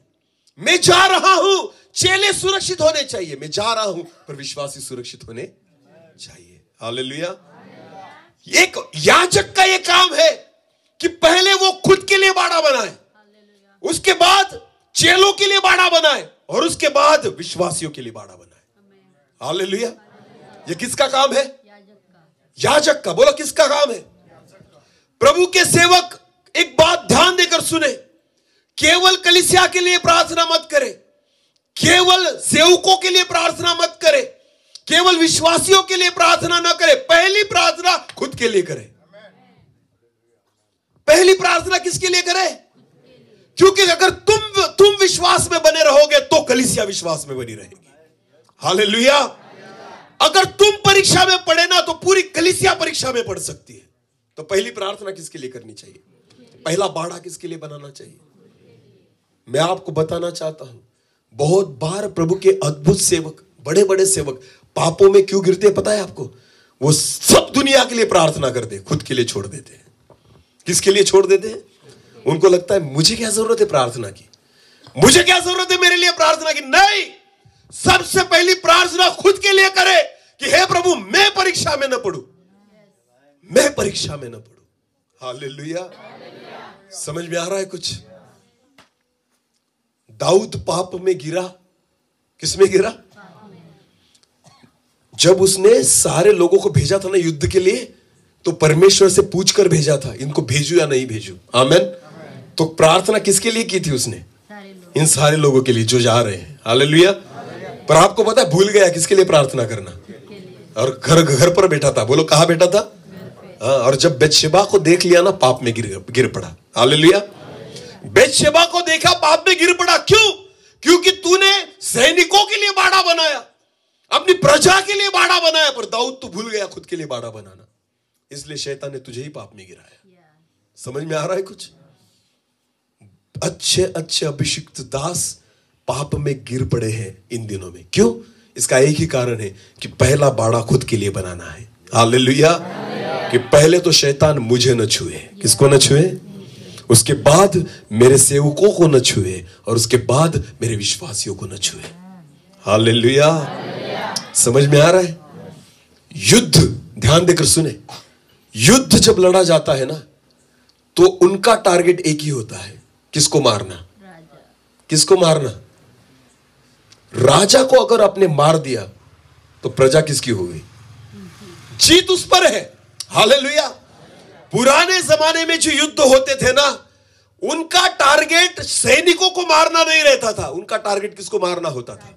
मैं जा रहा हूं चेले सुरक्षित होने चाहिए, मैं जा रहा हूं पर विश्वासी सुरक्षित होने चाहिए। हालेलुया। एक याजक का यह काम है कि पहले वो खुद के लिए बाड़ा बनाए, उसके बाद चेलों के लिए बाड़ा बनाए, और उसके बाद विश्वासियों के लिए बाड़ा बनाए। हालेलुया। ये किसका काम है? याजक का। बोलो, किसका काम है? प्रभु के सेवक एक बात ध्यान देकर सुने केवल कलीसिया के लिए प्रार्थना मत करे, केवल सेवकों के लिए प्रार्थना मत करे, केवल विश्वासियों के लिए प्रार्थना ना करे। पहली प्रार्थना खुद के लिए करे। पहली प्रार्थना किसके लिए करे? क्योंकि अगर तुम विश्वास में बने रहोगे तो कलीसिया विश्वास में बनी रहेगी। हालेलुया। अगर तुम परीक्षा में पढ़े ना तो पूरी कलीसिया परीक्षा में पढ़ सकती है। तो पहली प्रार्थना किसके लिए करनी चाहिए? पहला बाड़ा किसके लिए बनाना चाहिए? मैं आपको बताना चाहता हूं, बहुत बार प्रभु के अद्भुत सेवक, बड़े बड़े सेवक पापों में क्यों गिरते हैं पता है आपको? वो सब दुनिया के लिए प्रार्थना करते, खुद के लिए छोड़ देते हैं। किसके लिए छोड़ देते हैं? उनको लगता है मुझे क्या जरूरत है प्रार्थना की, मुझे क्या जरूरत है मेरे लिए प्रार्थना की। नहीं, सबसे पहली प्रार्थना खुद के लिए करे कि हे प्रभु मैं परीक्षा में न पढ़ूं, मैं परीक्षा में न पढ़ूं। हालेलुया। समझ में आ रहा है कुछ? दाऊद पाप में गिरा। किसमें गिरा? जब उसने सारे लोगों को भेजा था ना युद्ध के लिए, तो परमेश्वर से पूछकर भेजा था इनको भेजू या नहीं भेजू। आमेन। तो प्रार्थना किसके लिए की थी उसने? इन सारे लोगों के लिए जो जा रहे हैं। हालेलुया। पर आपको पता है भूल गया किसके लिए प्रार्थना करना, और घर पर बैठा था। बोलो कहां बैठा था? और जब बेतशेबा को देख लिया ना, पाप में गिर पड़ा। हालेलुया। बेतशेबा को देखा, पाप में गिर पड़ा। क्यों? क्योंकि तूने सैनिकों के लिए बाड़ा बनाया, अपनी प्रजा के लिए बाड़ा बनाया, पर दाऊद तो भूल गया खुद के लिए बाड़ा बनाना। इसलिए शैतान ने तुझे ही पाप में गिराया। समझ में आ रहा है कुछ? अच्छे अच्छे अभिषिक्त दास पाप में गिर पड़े हैं इन दिनों में। क्यों? इसका एक ही कारण है कि पहला बाड़ा खुद के लिए बनाना है। हालेलुया। कि पहले तो शैतान मुझे न छुए। किसको न छुए? उसके बाद मेरे सेवकों को न छुए, और उसके बाद मेरे विश्वासियों को न छुए। हालेलुया। समझ में आ रहा है? युद्ध, ध्यान देकर सुने, युद्ध जब लड़ा जाता है ना, तो उनका टारगेट एक ही होता है, किसको मारना? किसको मारना? राजा को अगर आपने मार दिया तो प्रजा किसकी हो गई? जीत उस पर है। हालेलुया। पुराने जमाने में जो युद्ध होते थे ना, उनका टारगेट सैनिकों को मारना नहीं रहता था, उनका टारगेट किसको मारना होता था?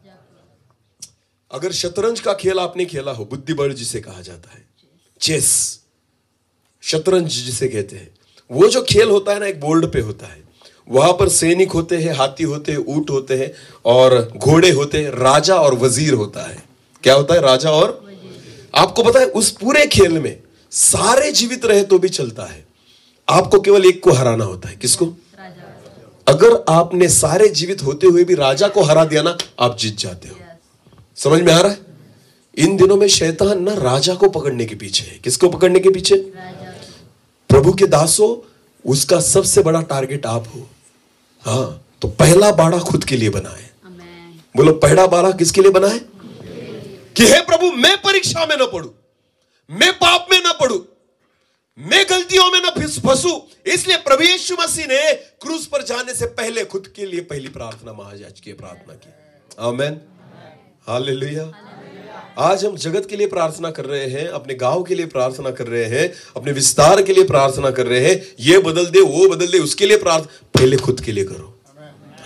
अगर शतरंज का खेल आपने खेला हो, बुद्धिबल जिसे कहा जाता है, चेस, शतरंज जिसे कहते हैं, वो जो खेल होता है ना, एक बोर्ड पे होता है, वहां पर सैनिक होते हैं, हाथी होते हैं, ऊंट होते हैं और घोड़े होते हैं, राजा और वजीर होता है। क्या होता है? राजा और। आपको पता है उस पूरे खेल में सारे जीवित रहे तो भी चलता है, आपको केवल एक को हराना होता है। किसको? अगर आपने सारे जीवित होते हुए भी राजा को हरा दिया ना, आप जीत जाते हो। समझ में आ रहा है? इन दिनों में शैतान ना राजा को पकड़ने के पीछे है। किसको पकड़ने के पीछे? प्रभु के दासों, उसका सबसे बड़ा टारगेट आप हो। हाँ, तो पहला बाड़ा खुद के लिए बनाए। बोलो पहला बाड़ा किसके लिए बनाए? कि हे प्रभु मैं परीक्षा में न पढ़ूं, मैं पाप में न पढ़ूं, मैं गलतियों में न फंसूं। इसलिए प्रभु यीशु मसीह ने क्रूस पर जाने से पहले खुद के लिए पहली प्रार्थना महायाजकीय प्रार्थना की। आमीन। हालेलुया। आज हम जगत के लिए प्रार्थना कर रहे हैं, अपने गांव के लिए प्रार्थना कर रहे हैं, अपने विस्तार के लिए प्रार्थना कर रहे हैं, ये बदल दे वो बदल दे, उसके लिए प्रार्थना पहले खुद के लिए करो।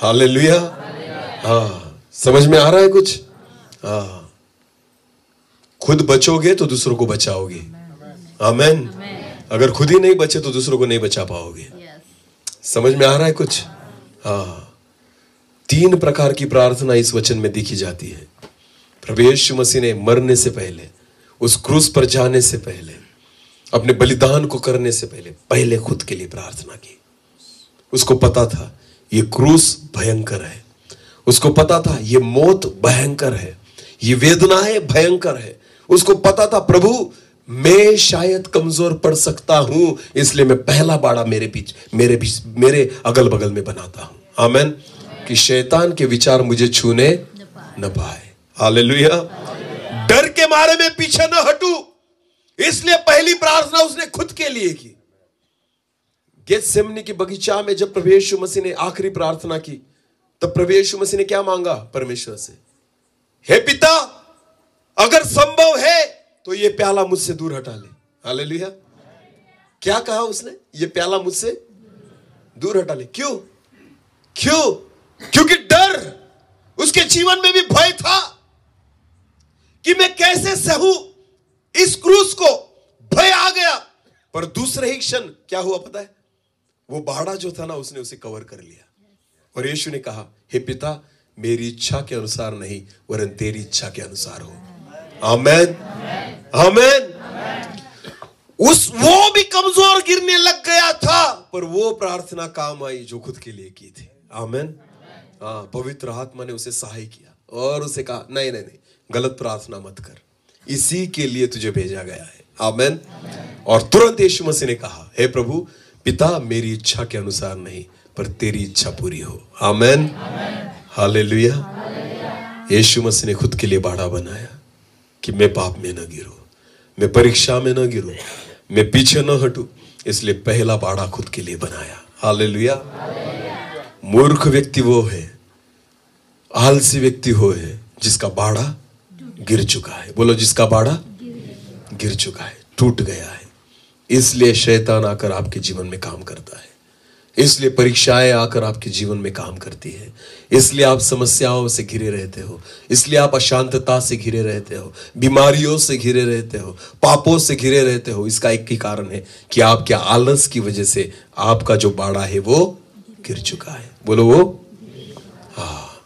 हालेलुया। हाँ, समझ में आ रहा है कुछ? हाँ, खुद बचोगे तो दूसरों को बचाओगे। आमीन। अगर खुद ही नहीं बचे तो दूसरों को नहीं बचा पाओगे। समझ में आ रहा है कुछ? हाँ, 3 प्रकार की प्रार्थना इस वचन में देखी जाती है। प्रभु यीशु मसीह ने मरने से पहले, उस क्रूस पर जाने से पहले, अपने बलिदान को करने से पहले खुद के लिए प्रार्थना की। उसको पता था ये क्रूस भयंकर है, उसको पता था ये मौत भयंकर है, ये वेदनाएं भयंकर है। उसको पता था प्रभु मैं शायद कमजोर पड़ सकता हूं, इसलिए मैं पहला बाड़ा मेरे अगल बगल में बनाता हूं। आमीन। कि शैतान के विचार मुझे छूने न पाए। हालेलुया। डर के मारे में पीछे न हटूं, इसलिए पहली प्रार्थना उसने खुद के लिए की। गेतसेमनी की बगीचा में जब प्रभु यीशु मसीह ने आखिरी प्रार्थना की, तब प्रभु यीशु मसीह ने क्या मांगा परमेश्वर से? हे पिता, अगर संभव है तो ये प्याला मुझसे दूर हटा ले। हालेलुया। क्या कहा उसने? ये प्याला मुझसे दूर हटा ले। क्यों? क्यों? क्योंकि डर, उसके जीवन में भी भय था कि मैं कैसे सहूं इस क्रूस को। भय आ गया, पर दूसरे ही क्षण क्या हुआ पता है? वो बाड़ा जो था ना, उसने उसे कवर कर लिया। और यीशु ने कहा, हे पिता, मेरी इच्छा के अनुसार नहीं वरन तेरी इच्छा के अनुसार हो। आमेन, आमेन। वो भी कमजोर गिरने लग गया था, पर वो प्रार्थना काम आई जो खुद के लिए की थी। आमेन। हाँ, पवित्र आत्मा ने उसे सहाय किया और उसे कहा, नहीं नहीं नहीं, गलत प्रार्थना मत कर, इसी के लिए तुझे भेजा गया है। आमेन। और तुरंत यीशु मसीह ने कहा, हे प्रभु, पिता, मेरी इच्छा के अनुसार नहीं पर तेरी इच्छा पूरी हो। आमेन, हालेलुया। यीशु मसीह ने खुद के लिए बाड़ा बनाया कि मैं पाप में न गिरूं, मैं परीक्षा में न गिरूं, मैं पीछे न हटूं, इसलिए पहला बाड़ा खुद के लिए बनाया। हालेलुया। मूर्ख व्यक्ति वो है, आलसी व्यक्ति वो है जिसका बाड़ा गिर चुका है। बोलो, जिसका बाड़ा गिर चुका है, टूट गया है। इसलिए शैतान आकर आपके जीवन में काम करता है, इसलिए परीक्षाएं आकर आपके जीवन में काम करती है, इसलिए आप समस्याओं से घिरे रहते हो, इसलिए आप अशांतता से घिरे रहते हो, बीमारियों से घिरे रहते हो, पापों से घिरे रहते हो। इसका एक ही कारण है कि आपके आलस की वजह से आपका जो बाड़ा है वो गिर चुका है। बोलो वो। हाँ,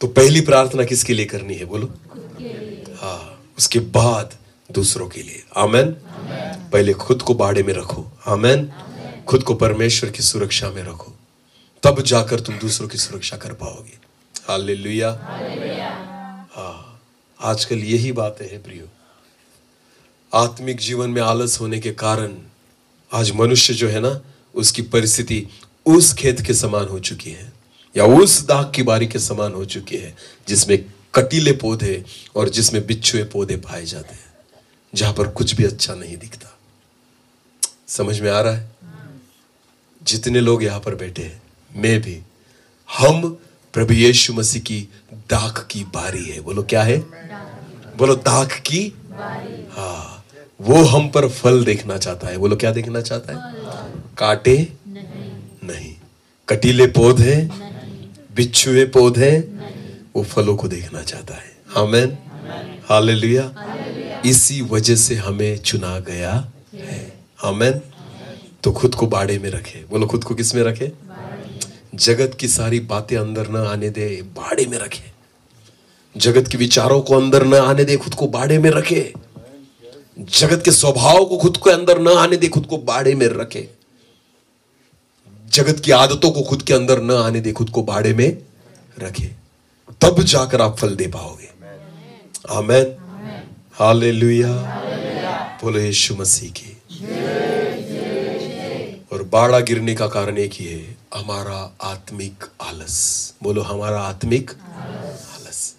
तो पहली प्रार्थना किसके लिए करनी है? बोलो। हाँ, उसके बाद दूसरों के लिए। आमेन। पहले खुद को बाड़े में रखो। आमेन। खुद को परमेश्वर की सुरक्षा में रखो, तब जाकर तुम दूसरों की सुरक्षा कर पाओगे। हालेलुया। हाँ, आजकल यही बातें हैं प्रियो। आत्मिक जीवन में आलस होने के कारण आज मनुष्य जो है ना, उसकी परिस्थिति उस खेत के समान हो चुकी है, या उस दाग की बारी के समान हो चुकी है जिसमें कटीले पौधे और जिसमें बिच्छुए पौधे पाए जाते हैं, जहां पर कुछ भी अच्छा नहीं दिखता। समझ में आ रहा है? जितने लोग यहां पर बैठे हैं, मैं भी, हम प्रभु यीशु मसीह की दाख की बारी है। बोलो क्या है? बोलो दाख की बारी। हाँ, वो हम पर फल देखना चाहता है। बोलो क्या देखना चाहता है? कांटे नहीं, कटीले पौधे, बिच्छुए पौधे, वो फलों को देखना चाहता है। आमेन, हालेलुया। इसी वजह से हमें चुना गया है। आमेन। तो खुद को बाड़े में रखे। बोलो, खुद को किस में रखे? जगत की सारी बातें अंदर न आने दे, बाड़े में रखे। जगत के विचारों को अंदर न आने दे, खुद को बाड़े में रखे। जगत के स्वभाव को खुद को अंदर न आने दे, खुद को बाड़े में रखे। जगत की आदतों को खुद के अंदर न आने दे, खुद को बाड़े में रखे, तब जाकर आप फल दे पाओगे। आमेन, हालेलुया। बोलो यीशु मसीह की। और बाड़ा गिरने का कारण एक ही है, हमारा आत्मिक आलस। बोलो, हमारा आत्मिक आलस।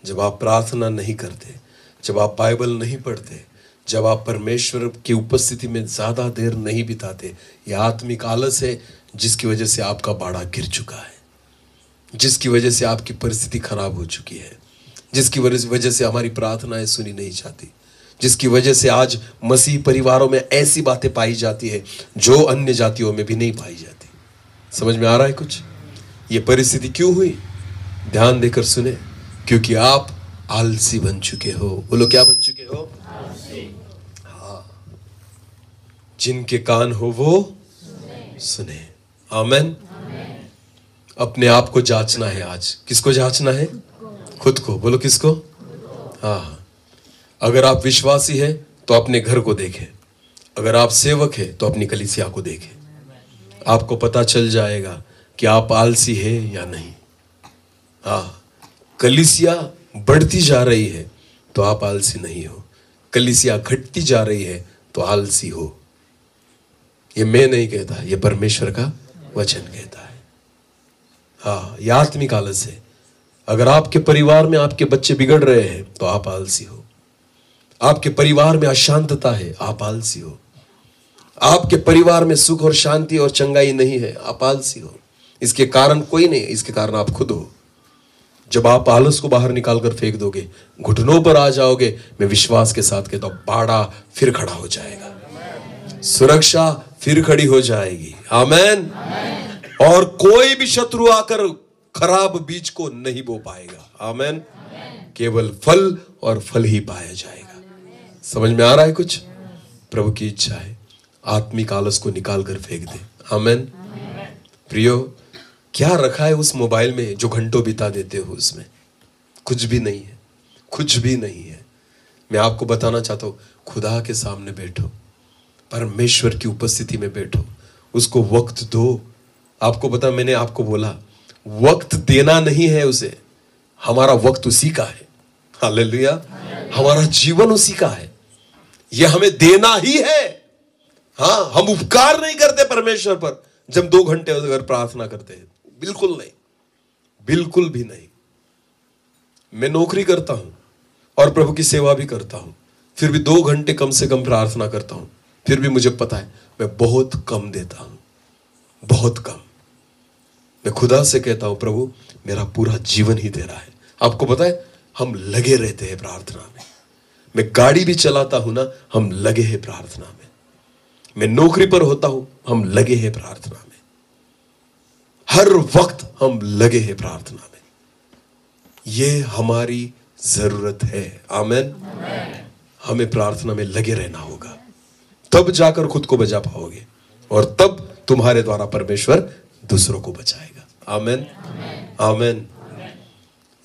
जब आप प्रार्थना नहीं करते, जब आप बाइबल नहीं पढ़ते, जब आप परमेश्वर की उपस्थिति में ज्यादा देर नहीं बिताते, यह आत्मिक आलस है जिसकी वजह से आपका बाड़ा गिर चुका है, जिसकी वजह से आपकी परिस्थिति खराब हो चुकी है, जिसकी वजह से हमारी प्रार्थनाएं सुनी नहीं जाती, जिसकी वजह से आज मसीह परिवारों में ऐसी बातें पाई जाती है जो अन्य जातियों में भी नहीं पाई जाती। समझ में आ रहा है कुछ? ये परिस्थिति क्यों हुई? ध्यान देकर सुने, क्योंकि आप आलसी बन चुके हो। बोलो क्या बन चुके हो? हाँ, जिनके कान हो वो सुने। आमेन। अपने आप को जांचना है आज। किसको जांचना है? खुद को। बोलो किसको? हाँ, अगर आप विश्वासी हैं तो अपने घर को देखें, अगर आप सेवक हैं तो अपनी कलीसिया को देखें। आपको पता चल जाएगा कि आप आलसी है या नहीं। हाँ, कलीसिया बढ़ती जा रही है तो आप आलसी नहीं हो, कलीसिया घटती जा रही है तो आलसी हो। ये मैं नहीं कहता, ये परमेश्वर का वचन कहता है। हाँ, ये आत्मिक आलस है। अगर आपके परिवार में आपके बच्चे बिगड़ रहे हैं तो आप आलसी हो। आपके परिवार में अशांतता है, आप आलसी हो। आपके परिवार में सुख और शांति और चंगाई नहीं है, आप आलसी हो। इसके कारण कोई नहीं, इसके कारण आप खुद हो। जब आप आलस को बाहर निकालकर फेंक दोगे, घुटनों पर आ जाओगे, मैं विश्वास के साथ कहता हूं, बाड़ा फिर खड़ा हो जाएगा, सुरक्षा फिर खड़ी हो जाएगी। आमेन। और कोई भी शत्रु आकर खराब बीज को नहीं बो पाएगा। आमेन। केवल फल और फल ही पाया जाएगा। समझ में आ रहा है कुछ? प्रभु की इच्छा है आत्मिक आलस को निकाल कर फेंक दे। आमेन। प्रियो, क्या रखा है उस मोबाइल में जो घंटों बिता देते हो उसमें? कुछ भी नहीं है, कुछ भी नहीं है। मैं आपको बताना चाहता हूं, खुदा के सामने बैठो, परमेश्वर की उपस्थिति में बैठो, उसको वक्त दो। आपको पता, मैंने आपको बोला वक्त देना नहीं है उसे, हमारा वक्त उसी का है। हालेलुया। हमारा जीवन उसी का है, यह हमें देना ही है। हाँ, हम उपकार नहीं करते परमेश्वर पर जब 2 घंटे अगर प्रार्थना करते हैं, बिल्कुल नहीं, बिल्कुल भी नहीं। मैं नौकरी करता हूं और प्रभु की सेवा भी करता हूं, फिर भी 2 घंटे कम से कम प्रार्थना करता हूं, फिर भी मुझे पता है मैं बहुत कम देता हूं, बहुत कम। मैं खुदा से कहता हूं, प्रभु मेरा पूरा जीवन ही दे रहा है। आपको पता है, हम लगे रहते हैं प्रार्थना में। मैं गाड़ी भी चलाता हूं ना, हम लगे हैं प्रार्थना में। मैं नौकरी पर होता हूं, हम लगे हैं प्रार्थना में। हर वक्त हम लगे हैं प्रार्थना में। ये हमारी जरूरत है। आमेन। हमें प्रार्थना में लगे रहना होगा, तब जाकर खुद को बचा पाओगे और तब तुम्हारे द्वारा परमेश्वर दूसरों को बचाएगा। आमेन। आमेन।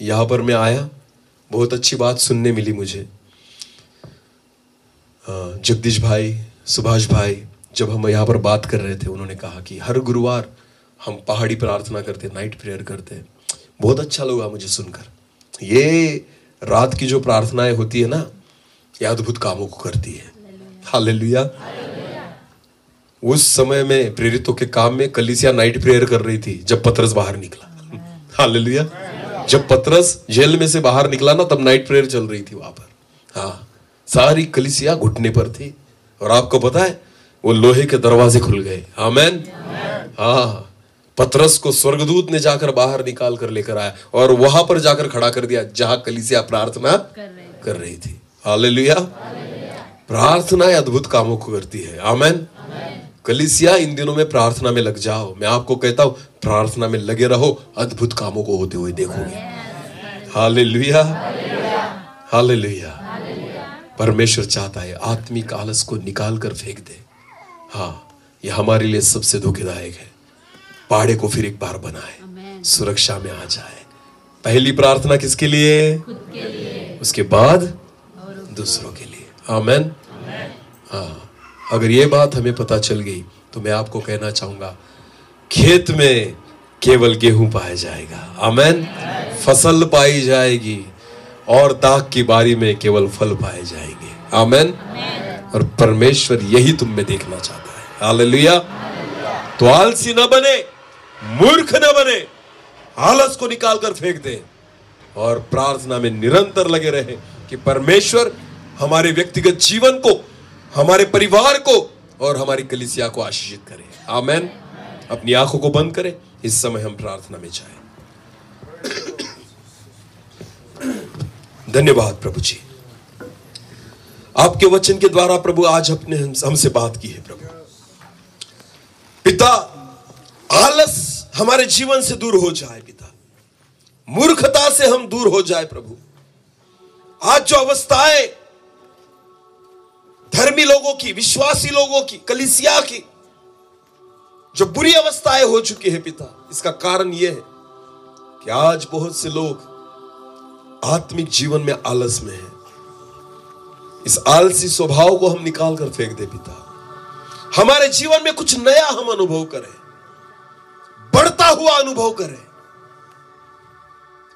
यहां पर मैं आया, बहुत अच्छी बात सुनने मिली मुझे। जगदीश भाई, सुभाष भाई, जब हम यहाँ पर बात कर रहे थे, उन्होंने कहा कि हर गुरुवार हम पहाड़ी प्रार्थना करते, नाइट प्रेयर करते हैं। बहुत अच्छा लगा मुझे सुनकर। ये रात की जो प्रार्थनाएं होती है ना, ये अद्भुत कामों को करती है। हालेलुया। उस समय में प्रेरितों के काम में कलीसिया नाइट प्रेयर कर रही थी जब पतरस बाहर निकला। हालेलुया। जब पतरस जेल में से बाहर निकला ना, तब नाइट प्रेयर चल रही थी वहां पर। हाँ, सारी कलीसिया घुटने पर थी और आपको पता है वो लोहे के दरवाजे खुल गए। आमेन। हाँ, पतरस को स्वर्गदूत ने जाकर बाहर निकाल कर लेकर आया और वहां पर जाकर खड़ा कर दिया जहां कलीसिया प्रार्थना कर रही थी। हालेलुया। प्रार्थना अद्भुत कामों को करती है। आमेन। कलीसिया, इन दिनों में प्रार्थना में लग जाओ। मैं आपको कहता हूं, प्रार्थना में लगे रहो, अद्भुत कामों को होते हुए देखोगे। हालेलुया। हालेलुया। परमेश्वर चाहता है आत्मिक आलस को निकाल कर फेंक दे। हाँ, यह हमारे लिए सबसे दुखदायक है। पाड़े को फिर एक बार बनाए, सुरक्षा में आ जाए। पहली प्रार्थना किसके लिए? खुद के लिए, उसके बाद दूसरों के लिए। आमेन। हाँ, अगर ये बात हमें पता चल गई तो मैं आपको कहना चाहूंगा, खेत में केवल गेहूं पाया जाएगा। आमेन। फसल पाई जाएगी और दाख की बारी में केवल फल पाए जाएंगे। आमेन। और परमेश्वर यही तुम में देखना चाहता है। हालेलुया। तो आलसी न बने, मूर्ख न बने, आलस को निकाल कर फेंक दे और प्रार्थना में निरंतर लगे रहे कि परमेश्वर हमारे व्यक्तिगत जीवन को, हमारे परिवार को और हमारी कलीसिया को आशीषित करे। आमेन। अपनी आंखों को बंद करें, इस समय हम प्रार्थना में जाएं। धन्यवाद प्रभु जी, आपके वचन के द्वारा प्रभु आज अपने हमसे बात की है। प्रभु पिता, आलस हमारे जीवन से दूर हो जाए पिता, मूर्खता से हम दूर हो जाए प्रभु। आज जो अवस्थाएं धर्मी लोगों की, विश्वासी लोगों की, कलीसिया की जो बुरी अवस्थाएं हो चुकी है पिता, इसका कारण यह है कि आज बहुत से लोग आत्मिक जीवन में आलस में है। इस आलसी स्वभाव को हम निकाल कर फेंक दे पिता। हमारे जीवन में कुछ नया हम अनुभव करें, बढ़ता हुआ अनुभव करें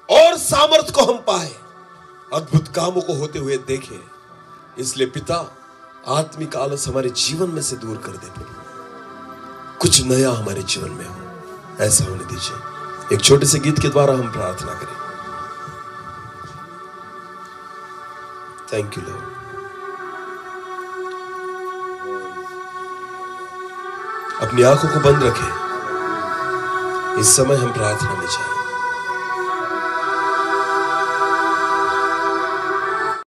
और सामर्थ्य को हम पाए, अद्भुत कामों को होते हुए देखें। इसलिए पिता, आत्मिक आलस हमारे जीवन में से दूर कर दे प्रभु, कुछ नया हमारे जीवन में हो, ऐसा होने दीजिए। एक छोटे से गीत के द्वारा हम प्रार्थना करें। Thank you Lord. अपनी आंखों को बंद रखें, इस समय हम प्रार्थना में जाएं।